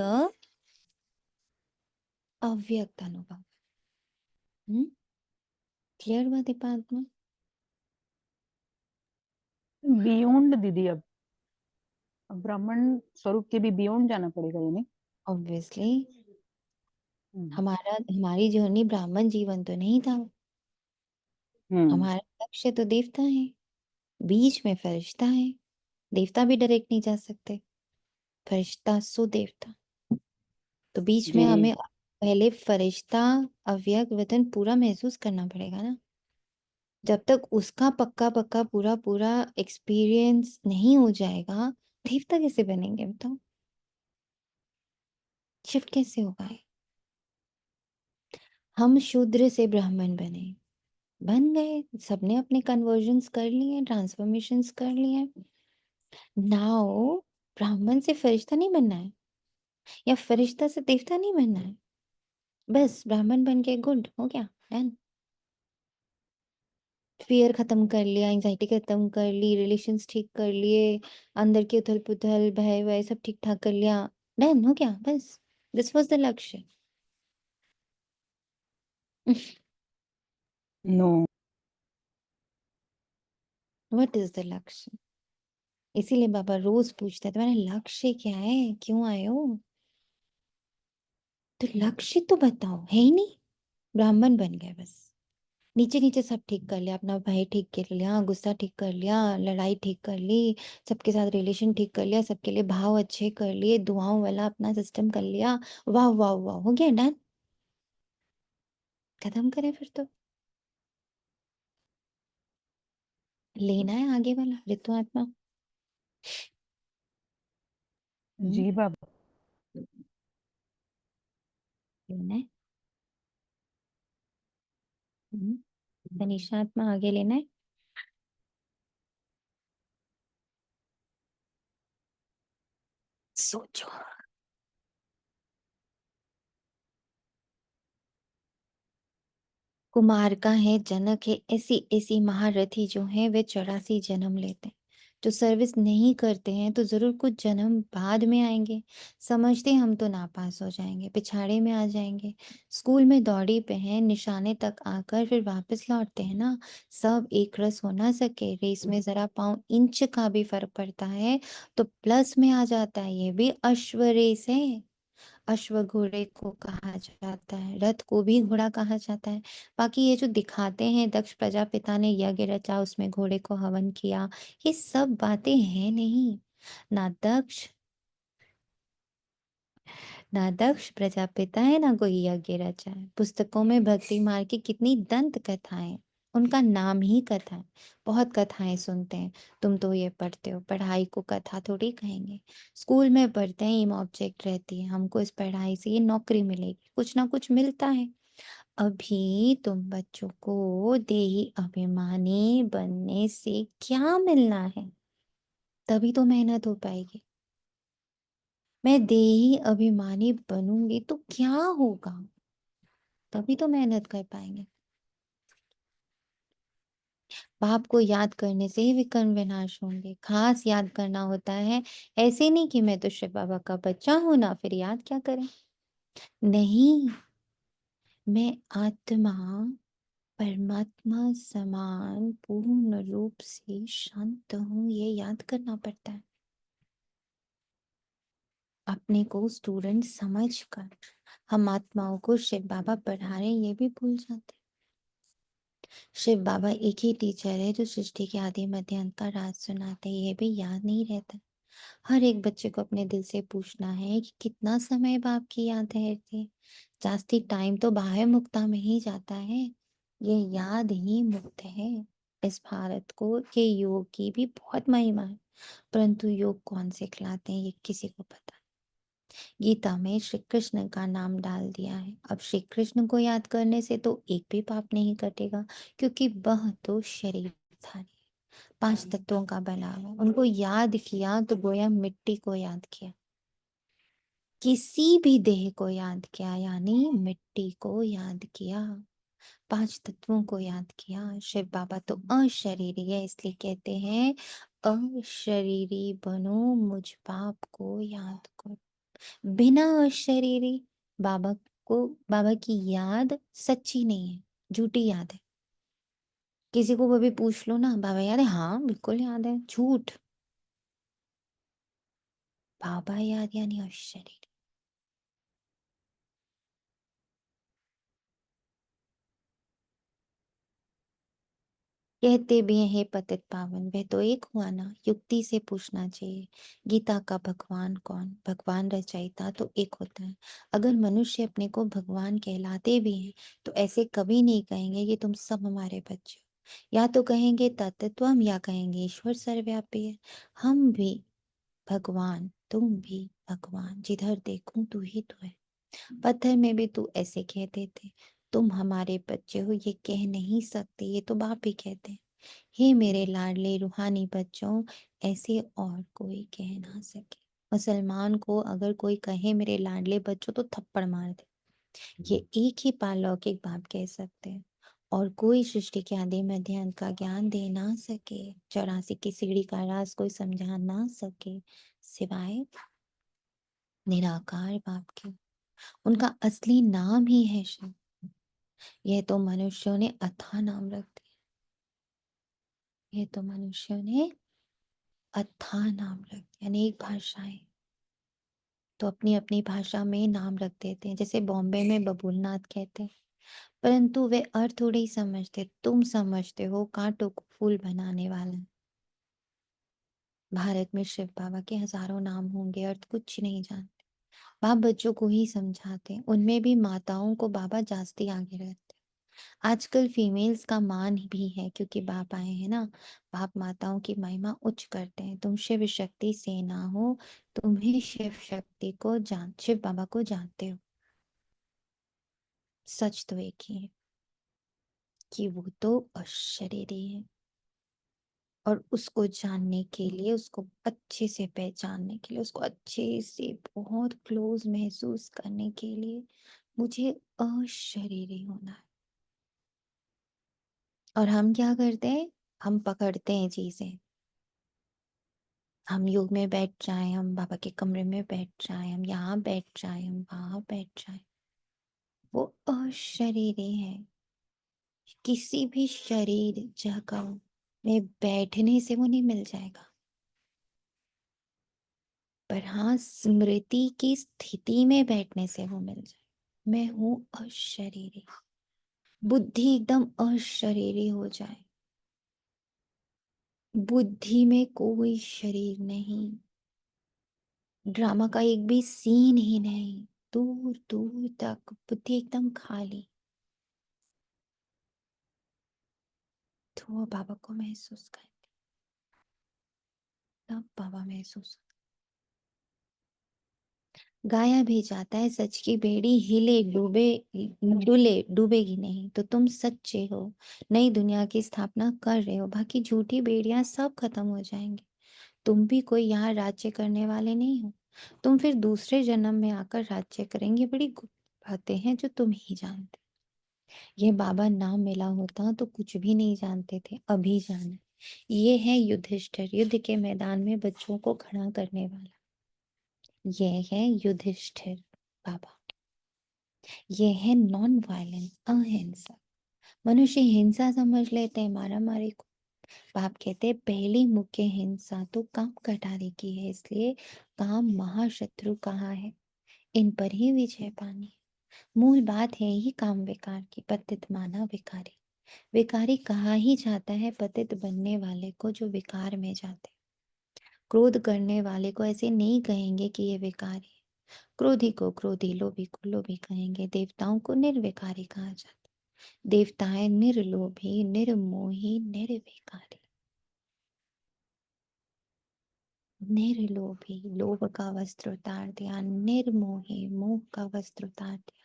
S1: अव्यक्त अनुभव। क्लियर हुआ दीपांत में?
S4: बियॉन्ड दीदी, अब ब्राह्मण स्वरूप के भी बियॉन्ड जाना पड़ेगा यानी।
S1: ऑब्वियसली हमारी जर्नी ब्राह्मण जीवन तो नहीं था, हमारा लक्ष्य तो देवता है, बीच में फरिश्ता है। देवता भी डायरेक्ट नहीं जा सकते, फरिश्ता सो देवता, तो बीच में
S4: जी
S1: हमें पहले फरिश्ता अव्यक्त वतन पूरा महसूस करना पड़ेगा ना। जब तक उसका पक्का पक्का पूरा पूरा एक्सपीरियंस नहीं हो जाएगा, देवता कैसे बनेंगे बताओ? शिफ्ट कैसे होगा ये? हम शूद्र से ब्राह्मण बन गए, सबने अपने कन्वर्जन्स कर लिए, ट्रांसफॉर्मेशंस कर लिए। नाउ ब्राह्मण से फरिश्ता नहीं बनना है, या फरिश्ता से देवता नहीं बनना है, बस ब्राह्मण बन के गुड हो गया, डन। फियर खत्म कर लिया, एंजाइटी खत्म कर ली, रिलेशंस ठीक कर लिए, अंदर की उथल पुथल भय वय सब ठीक ठाक कर लिया, डन हो गया, बस दिस वाज द लक्ष्य।
S4: नो,
S1: व्हाट इज द लक्ष्य? इसीलिए बाबा रोज पूछते हैं तुम्हारा लक्ष्य क्या है, क्यों आए हो? तो लक्ष्य तो बताओ, है ही नहीं, ब्राह्मण बन गए बस। नीचे नीचे सब ठीक कर लिया, अपना भय ठीक कर लिया, गुस्सा ठीक कर लिया, लड़ाई ठीक कर ली, सबके साथ रिलेशन ठीक कर लिया, सबके लिए भाव अच्छे कर लिए, दुआओं वाला अपना सिस्टम कर लिया, वाह वाह वाह, हो गया, डन। खत्म करें फिर तो, लेना है आगे वाला ऋतु आत्मा।
S4: जी बाबा।
S1: लेना है। तनिषा आत्मा आगे लेना है। सोचो। कुमार का है, जनक है, ऐसी ऐसी महारथी जो है वे 84 जन्म लेते हैं। जो सर्विस नहीं करते हैं तो जरूर कुछ जन्म बाद में आएंगे, समझते हम तो नापास हो जाएंगे, पिछाड़े में आ जाएंगे, स्कूल में दौड़ी पे हैं, निशाने तक आकर फिर वापस लौटते हैं ना। सब एक रस हो ना सके, रेस में जरा पाँव इंच का भी फर्क पड़ता है तो प्लस में आ जाता है, ये भी अश्व रेस है। अश्व घोड़े को कहा जाता है, रथ को भी घोड़ा कहा जाता है। बाकी ये जो दिखाते हैं दक्ष प्रजापिता ने यज्ञ रचा, उसमें घोड़े को हवन किया, ये सब बातें हैं नहीं। ना दक्ष ना दक्ष प्रजापिता है, ना कोई यज्ञ रचा है। पुस्तकों में भक्ति मार्ग की कितनी दंत कथाएं, उनका नाम ही कथा है। बहुत कथाएं सुनते हैं, तुम तो ये पढ़ते हो, पढ़ाई को कथा थोड़ी कहेंगे। स्कूल में पढ़ते हैं, एम ऑब्जेक्ट रहती है, हमको इस पढ़ाई से ये नौकरी मिलेगी, कुछ ना कुछ मिलता है। अभी तुम बच्चों को देही अभिमानी बनने से क्या मिलना है? तभी तो मेहनत हो पाएगी। मैं देही अभिमानी बनूंगी तो क्या होगा? तभी तो मेहनत कर पाएंगे। बाप को याद करने से ही विकर्म विनाश होंगे। खास याद करना होता है, ऐसे नहीं कि मैं तो शिव बाबा का बच्चा हूं ना, फिर याद क्या करें। नहीं, मैं आत्मा परमात्मा समान पूर्ण रूप से शांत हूं, ये याद करना पड़ता है। अपने को स्टूडेंट समझकर हम आत्माओं को शिव बाबा पढ़ा रहे, ये भी भूल जाते। शिव बाबा एक ही टीचर है जो सृष्टि के आदि मध्य अंत का राज सुनाते, ये भी याद नहीं रहता। हर एक बच्चे को अपने दिल से पूछना है कि कितना समय बाप की याद है थे। जास्ती टाइम तो बाह्य मुक्ता में ही जाता है, ये याद ही मुक्त है। इस भारत को के योग की भी बहुत महिमा है, परंतु योग कौन से खिलाते हैं ये किसी को पता नहीं। गीता में श्री कृष्ण का नाम डाल दिया है। अब श्री कृष्ण को याद करने से तो एक भी पाप नहीं कटेगा, क्योंकि वह तो शरीरधारी है, 5 तत्वों का बना हुआ। उनको याद किया तो गोया मिट्टी को याद किया, किसी भी देह को याद किया, यानी मिट्टी को याद किया, 5 तत्वों को याद किया। शिव बाबा तो अशरीरी है, इसलिए कहते हैं अशरीरी बनो मुझ बाप को याद करो। बिना अशरीरी बाबा को, बाबा की याद सच्ची नहीं है, झूठी याद है। किसी को कभी पूछ लो ना, बाबा याद है? हाँ बिल्कुल याद है, झूठ। बाबा याद यानी अशरीरी। कहते भी हैं हे पतित पावन, वह तो एक हुआ ना, युक्ति से पूछना चाहिए। गीता का भगवान कौन? भगवान रचयिता तो एक होता है। अगर मनुष्य अपने को भगवान कहलाते भी हैं तो ऐसे कभी नहीं कहेंगे कि तुम सब हमारे बच्चे हो। या तो कहेंगे तत्त्वम, या कहेंगे ईश्वर सर्वव्यापी है। हम भी भगवान, तुम भी भगवान, जिधर देखूं तू ही तो है। पत्थर में भी तू ऐसे कहते थे, तुम हमारे बच्चे हो, ये कह नहीं सकते, ये तो बाप ही कहते हैं। हे मेरे लाडले रूहानी बच्चों, ऐसे और कोई कह ना सके। मुसलमान को अगर कोई कहे मेरे लाडले बच्चों तो थप्पड़ मार दे, ये एक ही पारलौकिक बाप कह सकते हैं। और कोई सृष्टि के आदि मध्य अंत का ज्ञान दे ना सके, 84 की सीढ़ी का राज कोई समझा ना सके, सिवाय निराकार बाप के। उनका असली नाम ही है शिव। यह तो मनुष्यों ने अथाह नाम रख दिया, यह तो मनुष्यों ने अथाह नाम रख दिया। अनेक भाषाएं तो अपनी अपनी भाषा में नाम रख देते हैं, जैसे बॉम्बे में बबूलनाथ कहते हैं, परंतु वे अर्थ थोड़े ही समझते। तुम समझते हो कांटों को फूल बनाने वाला। भारत में शिव बाबा के हजारों नाम होंगे, अर्थ कुछ नहीं जानते। बाप बच्चों को ही समझाते हैं, उनमें भी माताओं को बाबा जास्ती आगे रहते हैं। आजकल फीमेल्स का मान भी है, क्योंकि बाप आए हैं ना। बाप माताओं की महिमा उच्च करते हैं। तुम शिव शक्ति से ना हो, तुम्हें शिव शक्ति को शिव बाबा को जानते हो। सच तो एक ही है कि वो तो अशरीरी है, और उसको जानने के लिए, उसको अच्छे से पहचानने के लिए, उसको अच्छे से बहुत क्लोज महसूस करने के लिए मुझे अशरीरी होना है। और हम क्या करते हैं? हम पकड़ते हैं चीजें। हम योग में बैठ जाएं, हम बाबा के कमरे में बैठ जाएं, हम यहाँ बैठ जाएं, हम वहां बैठ जाएं, वो अशरीरी है। किसी भी शरीर जगह में बैठने से वो नहीं मिल जाएगा, पर हाँ स्मृति की स्थिति में बैठने से वो मिल जाए। मैं हूं अशरीरी। बुद्धि एकदम अशरीरी हो जाए, बुद्धि में कोई शरीर नहीं, ड्रामा का एक भी सीन ही नहीं, दूर दूर तक बुद्धि एकदम खाली, तो वो बाबा को महसूस करते, तब बाबा महसूस। गाया भी जाता है सच की बेड़ी हिले डूबे, डुले डूबेगी नहीं। तो तुम सच्चे हो, नई दुनिया की स्थापना कर रहे हो, बाकी झूठी बेड़ियां सब खत्म हो जाएंगी। तुम भी कोई यहाँ राज्य करने वाले नहीं हो, तुम फिर दूसरे जन्म में आकर राज्य करेंगे। बड़ी गुप्त बातें हैं जो तुम ही जानते। ये बाबा ना मिला होता तो कुछ भी नहीं जानते थे, अभी जाना। ये है युधिष्ठिर, युद्ध के मैदान में बच्चों को खड़ा करने वाला। ये है युधिष्ठिर बाबा। ये है नॉन वायलेंस, अहिंसा। मनुष्य हिंसा समझ लेते हैं, मारा मारी को। बाप कहते हैं पहली मुख्य हिंसा तो काम कटारे की है, इसलिए काम महाशत्रु कहा है, इन पर ही विजय पानी है। मूल बात है ही काम विकार की, पतित माना विकारी। विकारी कहा ही जाता है पतित बनने वाले को जो विकार में जाते। क्रोध करने वाले को ऐसे नहीं कहेंगे कि ये विकारी है। क्रोधी को क्रोधी, लोभी को लोभी कहेंगे। देवताओं को निर्विकारी कहा जाता। देवताएं निर्लोभी, निर्मोही, निर्विकारी। निर्लोभी, लोभ का वस्त्र उतार दिया। निर्मोही, मोह का वस्त्र उतार दिया।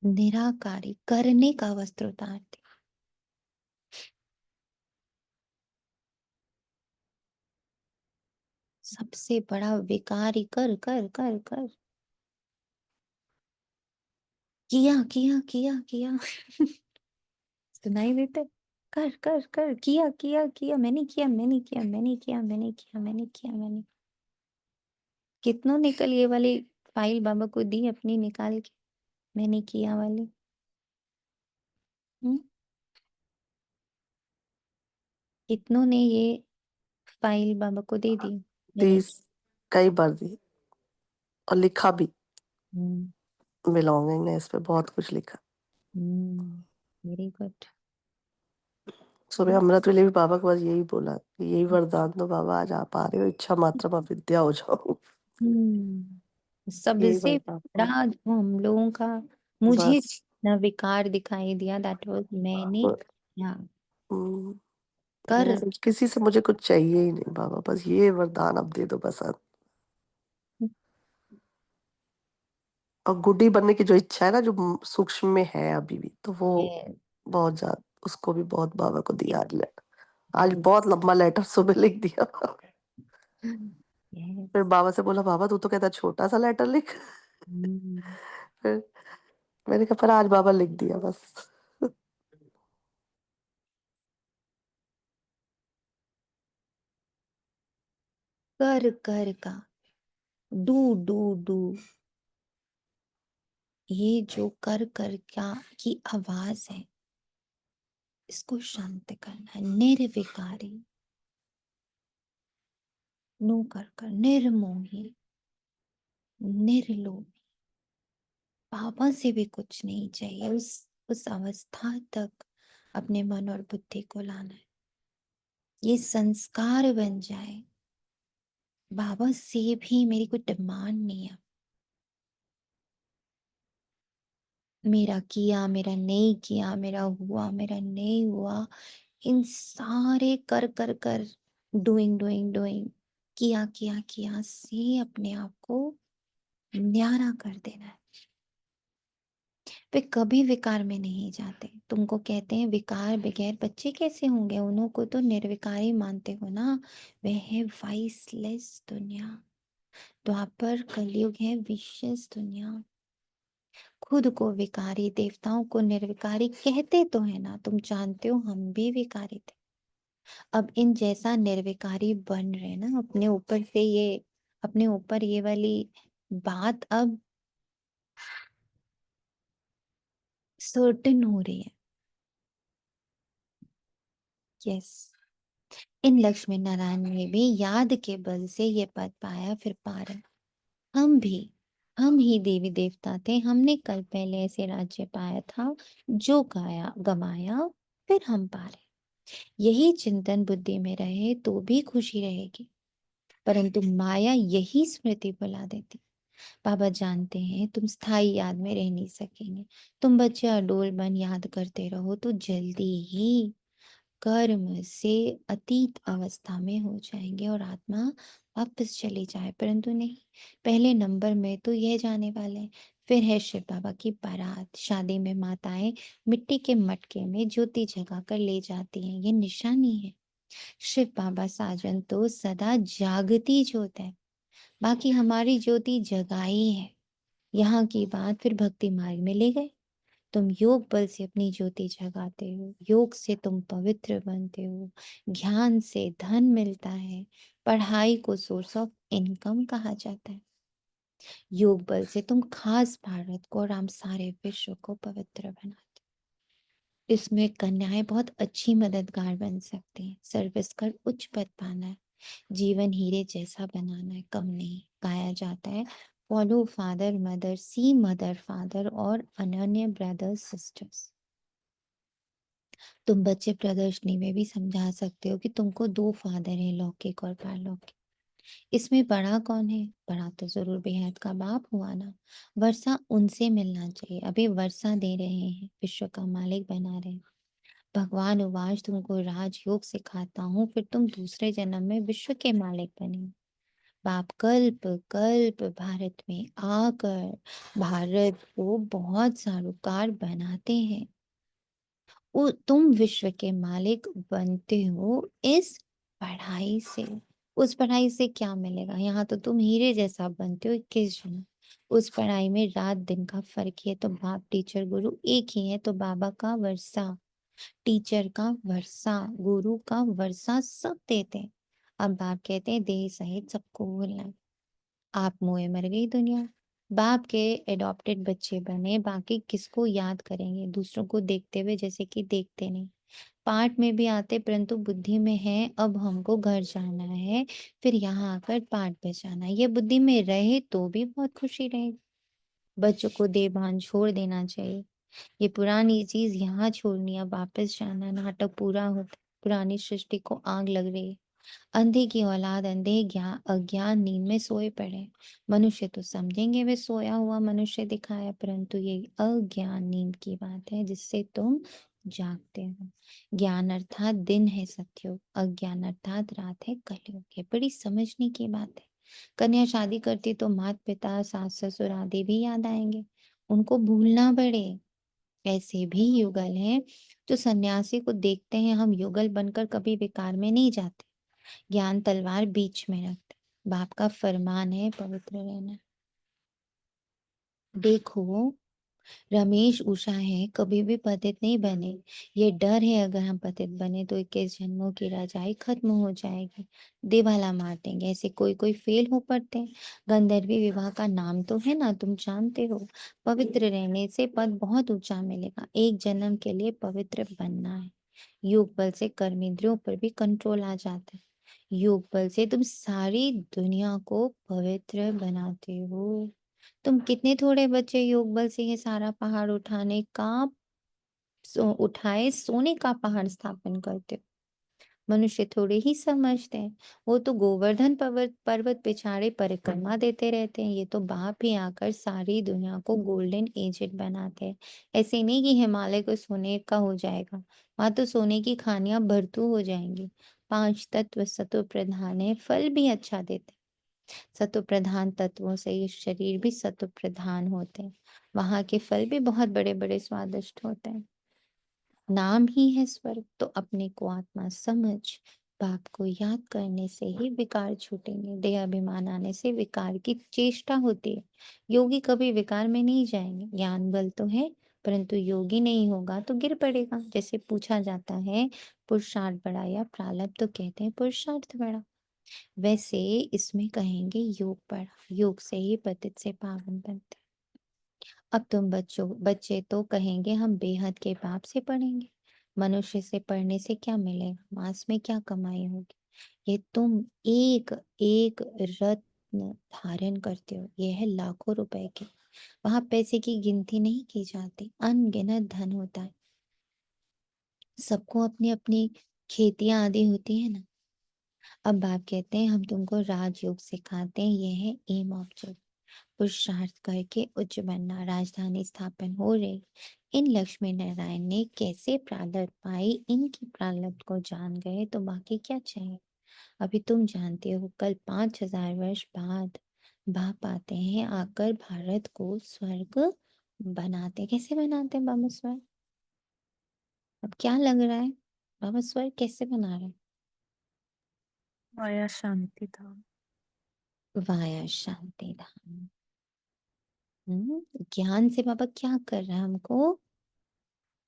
S1: निराकारी, करने का वस्त्र उतार दिया। सबसे बड़ा विकारी कर कर कर कर, किया किया किया किया सुनाई देते, कर कर कर, किया किया किया, मैंने किया मैंने किया मैंने किया मैंने किया मैंने किया मैंने। कितनों निकल ये वाली फाइल बाबा को दी अपनी निकाल के, मैंने किया वाली। कितनों ने ये फाइल बाबा को दे दी, मैंने
S3: 30 कई बार दी और लिखा भी। बिलोंगिंग ने इस पे बहुत कुछ लिखा।
S1: Very good.
S3: सुबह अमृत वेले भी बाबा के पास यही बोला कि यही वरदान तो बाबा आज आप आ रहे हो, इच्छा मात्र विद्या हो जाओ। यही
S1: सबसे
S3: वरदान
S1: बड़ा जो हम लोगों का, मुझे
S3: बस।
S1: ना विकार दिखाई दिया, दैट वाज मैंने किया।
S3: हम्म,
S1: कर
S3: किसी से मुझे कुछ चाहिए ही नहीं बाबा, बस ये वरदान अब दे दो बस। और गुड्डी बनने की जो इच्छा है ना, जो सूक्ष्म में है अभी भी, तो वो
S1: yes,
S3: बहुत ज्यादा, उसको भी बहुत बाबा को दिया आज बहुत लंबा लेटर सुबह लिख दिया।
S1: yes,
S3: फिर बाबा से बोला बाबा तू तो कहता छोटा सा लेटर लिख। फिर मैंने कहा पर आज बाबा लिख दिया बस।
S1: कर कर का, डू डू डू, ये जो कर कर का की आवाज है, इसको शांत करना है। निर्विकारी, नो कर कर, निर्मोही, निर्लोभी। बाबा से भी कुछ नहीं चाहिए, उस अवस्था तक अपने मन और बुद्धि को लाना है। ये संस्कार बन जाए, बाबा से भी मेरी कोई डिमांड नहीं है। मेरा किया, मेरा नहीं किया, मेरा हुआ, मेरा नहीं हुआ, इन सारे कर कर कर, डूइंग डूइंग डूइंग, किया किया किया से अपने आप को न्यारा कर देना है। वे कभी विकार में नहीं जाते। तुमको कहते हैं विकार बगैर बच्चे कैसे होंगे, उन्हों को तो निर्विकारी मानते हो ना। वह है वाइसलेस दुनिया। द्वापर कलयुग है विशेष दुनिया। खुद को विकारी, देवताओं को निर्विकारी कहते तो है ना। तुम जानते हो हम भी विकारी थे, अब इन जैसा निर्विकारी बन रहे ना। अपने ऊपर से ये, अपने ऊपर ये वाली बात अब सर्टेन हो रही है। यस, इन लक्ष्मी नारायण ने भी याद के बल से ये पद पाया, फिर पा रहे हम ही देवी देवता थे, हमने कल पहले ऐसे राज्य पाया था, जो गाया गमाया फिर हम पा रहे। यही चिंतन बुद्धि में रहे तो भी खुशी रहेगी, परंतु माया यही स्मृति बुला देती। बाबा जानते हैं तुम स्थायी याद में रह नहीं सकेंगे। तुम बच्चे अडोल बन याद करते रहो तो जल्दी ही कर्म से अतीत अवस्था में हो जाएंगे और आत्मा वापस चली जाए। परंतु नहीं, पहले नंबर में तो यह जाने वाले हैं। फिर है शिव बाबा की बारात। शादी में माताएं मिट्टी के मटके में ज्योति जगा कर ले जाती हैं, ये निशानी है। शिव बाबा साजन तो सदा जागती ज्योत है, बाकी हमारी ज्योति जगाई है। यहाँ की बात फिर भक्ति मार्ग में ले गए। तुम योग बल से अपनी ज्योति जगाते हो, योग से तुम पवित्र बनते हो, ज्ञान से धन मिलता है, पढ़ाई को सोर्स ऑफ इनकम कहा जाता है। योग बल से तुम खास भारत को और हम सारे विश्व को पवित्र बनाते हो। इसमें कन्याएं बहुत अच्छी मददगार बन सकती हैं। सर्विस कर उच्च पद पाना है, जीवन हीरे जैसा बनाना है, कम नहीं। गाया जाता है फॉलो फादर मदर, सी मदर फादर और अनन्य ब्रदर्स सिस्टर्स। तुम बच्चे प्रदर्शनी में भी समझा सकते हो कि तुमको दो फादर हैं, लौकिक और पारलौकिक। इसमें बड़ा कौन है? बड़ा तो जरूर बेहद का बाप हुआ ना। वर्षा उनसे मिलना चाहिए। अभी वर्षा दे रहे हैं, विश्व का मालिक बना रहे हैं। भगवान उवाच तुमको राजयोग सिखाता हूँ, फिर तुम दूसरे जन्म में विश्व के मालिक बने। बाप कल्प कल्प भारत में आकर भारत को बहुत सारूकार बनाते हैं। तुम विश्व के मालिक बनते हो इस पढ़ाई से। उस पढ़ाई से क्या मिलेगा? यहाँ तो तुम हीरे जैसा बनते हो 21 जन। उस पढ़ाई में रात दिन का फर्क है, तो बाप टीचर गुरु एक ही है। तो बाबा का वर्षा, टीचर का वर्षा, गुरु का वर्षा सब देते हैं। अब बाप कहते हैं देह सहित सबको भूलना है। आप मुए मर गई दुनिया। बाप के एडॉप्टेड बच्चे बने, बाकी किसको याद करेंगे? दूसरों को देखते हुए जैसे कि देखते नहीं। पाठ में भी आते परंतु बुद्धि में है, अब हमको घर जाना है, फिर यहाँ आकर पाठ बजाना है। ये बुद्धि में रहे तो भी बहुत खुशी रहेगी। बच्चों को देभान छोड़ देना चाहिए। ये पुरानी चीज यहाँ छोड़नी है, वापस जाना। नाटक पूरा होता, पुरानी सृष्टि को आग लग रही है। अंधे की औलाद अंधे ज्ञान अज्ञान नींद में सोए पड़े। मनुष्य तो समझेंगे वे सोया हुआ मनुष्य दिखाया, परंतु ये अज्ञान नींद की बात है जिससे तुम जागते हो। ज्ञान अर्थात दिन है सत्युग, अज्ञान अर्थात रात है कलयुग। ये बड़ी समझने की बात है। कन्या शादी करती तो माता पिता सास ससुर आदि भी याद आएंगे, उनको भूलना पड़े। ऐसे भी युगल हैं जो सन्यासी को देखते हैं, हम युगल बनकर कभी विकार में नहीं जाते। ज्ञान तलवार बीच में रखते। बाप का फरमान है पवित्र रहना। देखो रमेश उषा है, कभी भी पतित नहीं बने। ये डर है अगर हम पतित बने तो 21 जन्मों की रजाई खत्म हो जाएगी, दिवाला मार देंगे। ऐसे कोई कोई फेल हो पड़ते हैं। गंधर्वी विवाह का नाम तो है ना, तुम जानते हो। पवित्र रहने से पद बहुत ऊंचा मिलेगा। एक जन्म के लिए पवित्र बनना है। योग बल से कर्मेंद्रियों पर भी कंट्रोल आ जाता है। योग बल से तुम सारी दुनिया को पवित्र बनाते हो। तुम कितने थोड़े बच्चे योग बल से ये सारा पहाड़ उठाने का उठाए सोने का पहाड़ स्थापन करते हो। मनुष्य थोड़े ही समझते हैं। वो तो गोवर्धन पर्वत पर्वत पिछाड़े परिक्रमा देते रहते हैं। ये तो बाप ही आकर सारी दुनिया को गोल्डन एजेंट बनाते हैं। ऐसे नहीं कि हिमालय को सोने का हो जाएगा, वहां तो सोने की खानियां भरतू हो जाएंगी। 5 तत्व सत्व प्रधान है, फल भी अच्छा देते हैं। सत्व प्रधान तत्वों से ये शरीर भी सत्व प्रधान होते हैं। वहां के फल भी बहुत बड़े बड़े स्वादिष्ट होते हैं। नाम ही है स्वर्ग। तो अपने को आत्मा समझ, बाप को याद करने से ही विकार छूटेंगे। देह अभिमान आने से विकार की चेष्टा होती है। योगी कभी विकार में नहीं जाएंगे। ज्ञान बल तो है, परंतु योगी नहीं होगा तो गिर पड़ेगा। जैसे पूछा जाता है पुरुषार्थ बड़ा या प्रारब्ध, तो कहते हैं पुरुषार्थ बड़ा। वैसे इसमें कहेंगे योग बड़ा। योग से ही पतित से पावन बनते। अब तुम बच्चे तो कहेंगे हम बेहद के बाप से पढ़ेंगे। मनुष्य से पढ़ने से क्या मिलेगा? मांस में क्या कमाई होगी? ये तुम एक एक रत्न धारण करते हो, ये है लाखों रुपए के। वहां पैसे की गिनती नहीं की जाती, अनगिनत धन होता है। सबको अपनी अपनी खेतियां आदि होती है ना। अब बाप कहते हैं हम तुमको राजयोग सिखाते हैं, ये है एम ऑब्जेक्ट। पुरुषार्थ करके उच्च बनना, राजधानी स्थापन हो रही। इन लक्ष्मी नारायण ने कैसे प्रारब्ध पाई, इनकी प्रारब्ध को जान गए तो बाकी क्या चाहिए। अभी तुम जानते हो कल 5000 वर्ष बाद बाप आते हैं, आकर भारत को स्वर्ग बनाते। कैसे बनाते हैं बाबा स्वर्ग? अब क्या लग रहा है बाबा स्वर्ग कैसे बना रहे हैं?
S7: माया शांति था।
S1: वाया शांति धाम। ज्ञान से बाबा क्या कर रहा है? हमको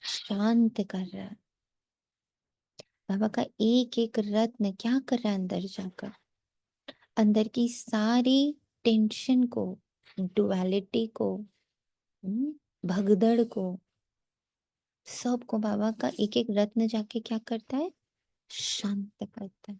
S1: शांत कर रहा है। बाबा का एक एक रत्न क्या कर रहा है? अंदर जाकर अंदर की सारी टेंशन को, डुअलिटी को, भगदड़ को, सबको बाबा का एक एक रत्न जाके क्या करता है? शांत करता है।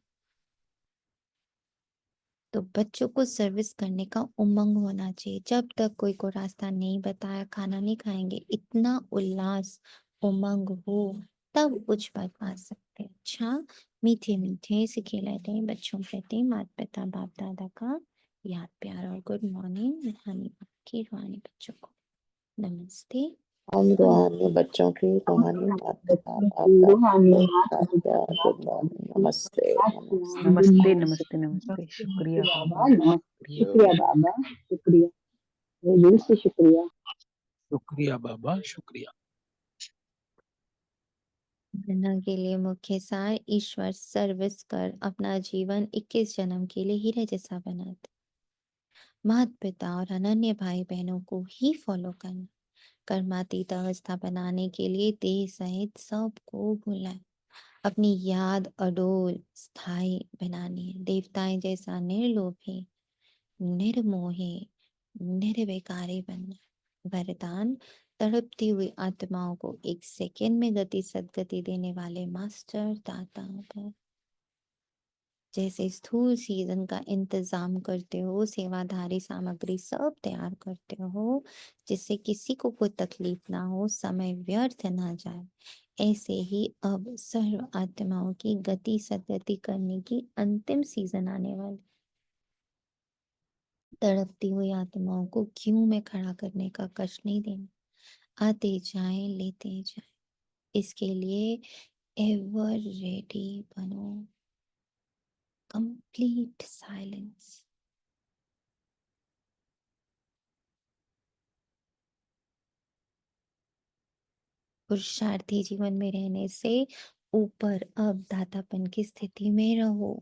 S1: तो बच्चों को सर्विस करने का उमंग होना चाहिए। जब तक कोई को रास्ता नहीं बताया, खाना नहीं खाएंगे, इतना उल्लास उमंग हो तब कुछ बता सकते हैं। अच्छा, मीठे मीठे से खिलाते बच्चों प्रति माता पिता बाप दादा का याद प्यार और गुड मॉर्निंग। रूहानी बाप की रूहानी बच्चों को नमस्ते।
S5: हम
S1: हम
S5: रूहानी बच्चों की रूहानी माता
S10: बच्चों
S5: बाप
S10: की
S5: दादा
S10: रूहानी
S5: को
S10: माँ
S5: याद प्यार गुड मॉर्निंग नमस्ते नमस्ते।
S4: नमस्ते नमस्ते नमस्ते। शुक्रिया बाबा।
S10: नमस्ते, शुक्रिया बाबा, शुक्रिया, दिल से शुक्रिया।
S9: शुक्रिया बाबा, शुक्रिया।
S1: वरना के लिए मुख्य सार ईश्वर सर्विस कर अपना जीवन 21 जन्म के लिए हीरे जैसा बनाते। माता पिता और अनन्य भाई बहनों को ही फॉलो करना। कर्मातीत अवस्था बनाने के लिए देह सहित सबको भुलाए। अपनी याद अडोल स्थायी बनानी है। देवताएं जैसा निर्लोभी, निर्मोही, निर्विकारी बनना। वरदान तड़पती हुई आत्माओं को एक सेकेंड में गति सदगति देने वाले मास्टर दाताओं पर जैसे स्थूल सीजन का इंतजाम करते हो, सेवाधारी सामग्री सब तैयार करते हो जिससे किसी को कोई तकलीफ ना हो, समय व्यर्थ ना जाए, ऐसे ही अब सर्व आत्माओं की गति सदगति करने की अंतिम सीजन आने वाली। तड़पती हुई आत्माओं को क्यों में खड़ा करने का कष्ट नहीं देना। आते जाएं लेते जाएं, इसके लिए एवर रेडी बनो। Complete silence. पुरुषार्थी जीवन में रहने से ऊपर अब दातापन की स्थिति में रहो।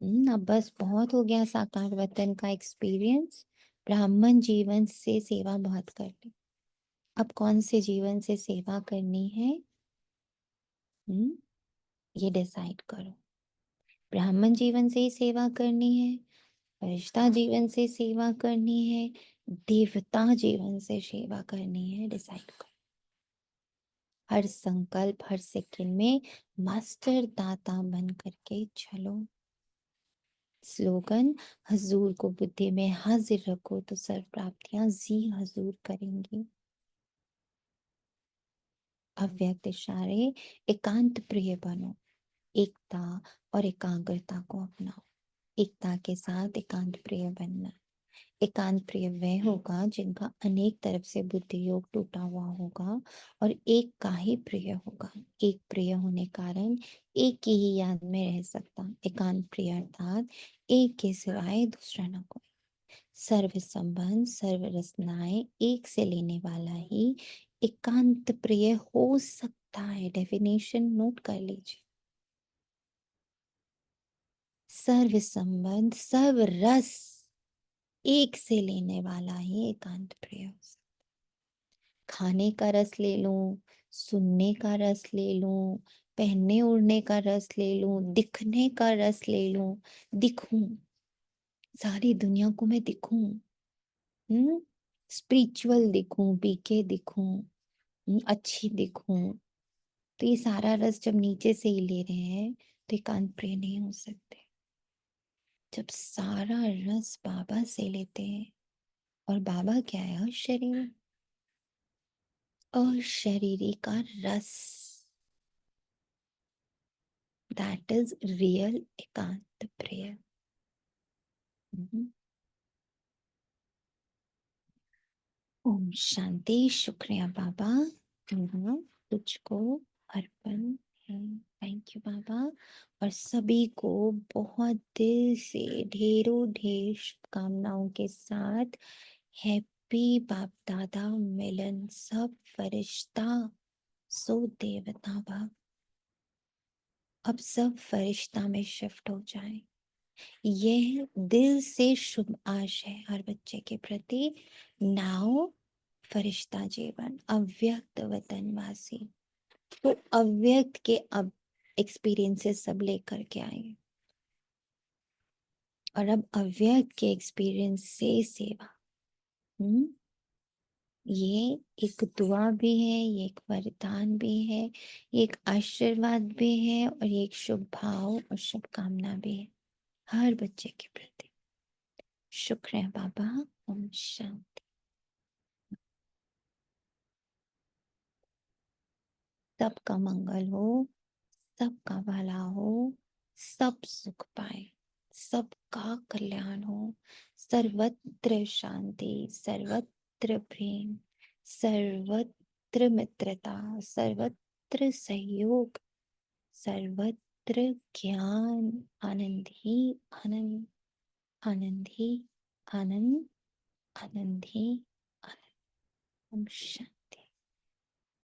S1: अब बस बहुत हो गया साकार वतन का एक्सपीरियंस। ब्राह्मण जीवन से सेवा बहुत कर ली। अब कौन से जीवन से सेवा करनी है? ये डिसाइड करो। ब्राह्मण जीवन से ही सेवा करनी है, फरिश्ता जीवन से सेवा करनी है, देवता जीवन से सेवा करनी है। डिसाइड करो। हर संकल्प, हर सेकंड में मास्टर दाता बन करके चलो। स्लोगन हजूर को बुद्धि में हाजिर रखो तो सर्व प्राप्तियां जी हजूर करेंगी। अव्यक्त इशारे एकांत प्रिय बनो। एकता और एकाग्रता को अपनाओ। एकता के साथ एकांत प्रिय बनना। एकांत प्रिय वह होगा जिनका अनेक तरफ से बुद्धि योग टूटा हुआ होगा और एक का ही प्रिय होगा। एक प्रिय होने कारण एक की ही याद में रह सकता। एकांत प्रिय अर्थात एक के सिवाय दूसरा न कोई। सर्व संबंध सर्व रचनाएं एक से लेने वाला ही एकांत प्रिय हो सकता है। डेफिनेशन नोट कर लीजिए। सर्व संबंध सर्व रस एक से लेने वाला ही एकांत प्रिय हो सकता। खाने का रस ले लूं, सुनने का रस ले लूं, पहनने ओढ़ने का रस ले लूं, दिखने का रस ले लूं, दिखूं, सारी दुनिया को मैं दिखूं, स्पिरिचुअल दिखूं, पीके दिखूं, अच्छी दिखूं। तो ये सारा रस जब नीचे से ही ले रहे हैं तो एकांत प्रिय नहीं हो सकते। जब सारा रस बाबा से लेते हैं, और बाबा क्या है? शरीर, अशरीरी का रस, दैट इज रियल एकांत प्रिय। ओम शांति। शुक्रिया बाबा, तुझको अर्पण है। थैंक यू बाबा। और सभी को बहुत दिल से ढेरों ढेर शुभकामनाओं के साथ हैप्पी बाप दादा मिलन। सब फरिश्ता सो देवता भाव अब सब फरिश्ता में शिफ्ट हो जाए। यह दिल से शुभ आशय हर बच्चे के प्रति। नाउ फरिश्ता जीवन, अव्यक्त वतनवासी, तो अव्यक्त के अब एक्सपीरियंसेस सब लेकर के आएंगे, और अब अव्यक्त के एक्सपीरियंस से सेवा। ये एक दुआ भी है, ये एक वरदान भी है, ये एक आशीर्वाद भी है, और ये एक शुभ भाव और शुभकामना भी है हर बच्चे के प्रति। शुक्र है बाबा। ओम शांति। सबका मंगल हो, सबका भला हो, सब सुख पाए, सबका कल्याण हो, सर्वत्र शांति, सर्वत्र प्रेम, सर्वत्र मित्रता, सर्वत्र सहयोग, सर्वत्र ज्ञान, आनंद ही आनंद, आनंद ही आनंद, आनंद ही आनंद। ओम शांति।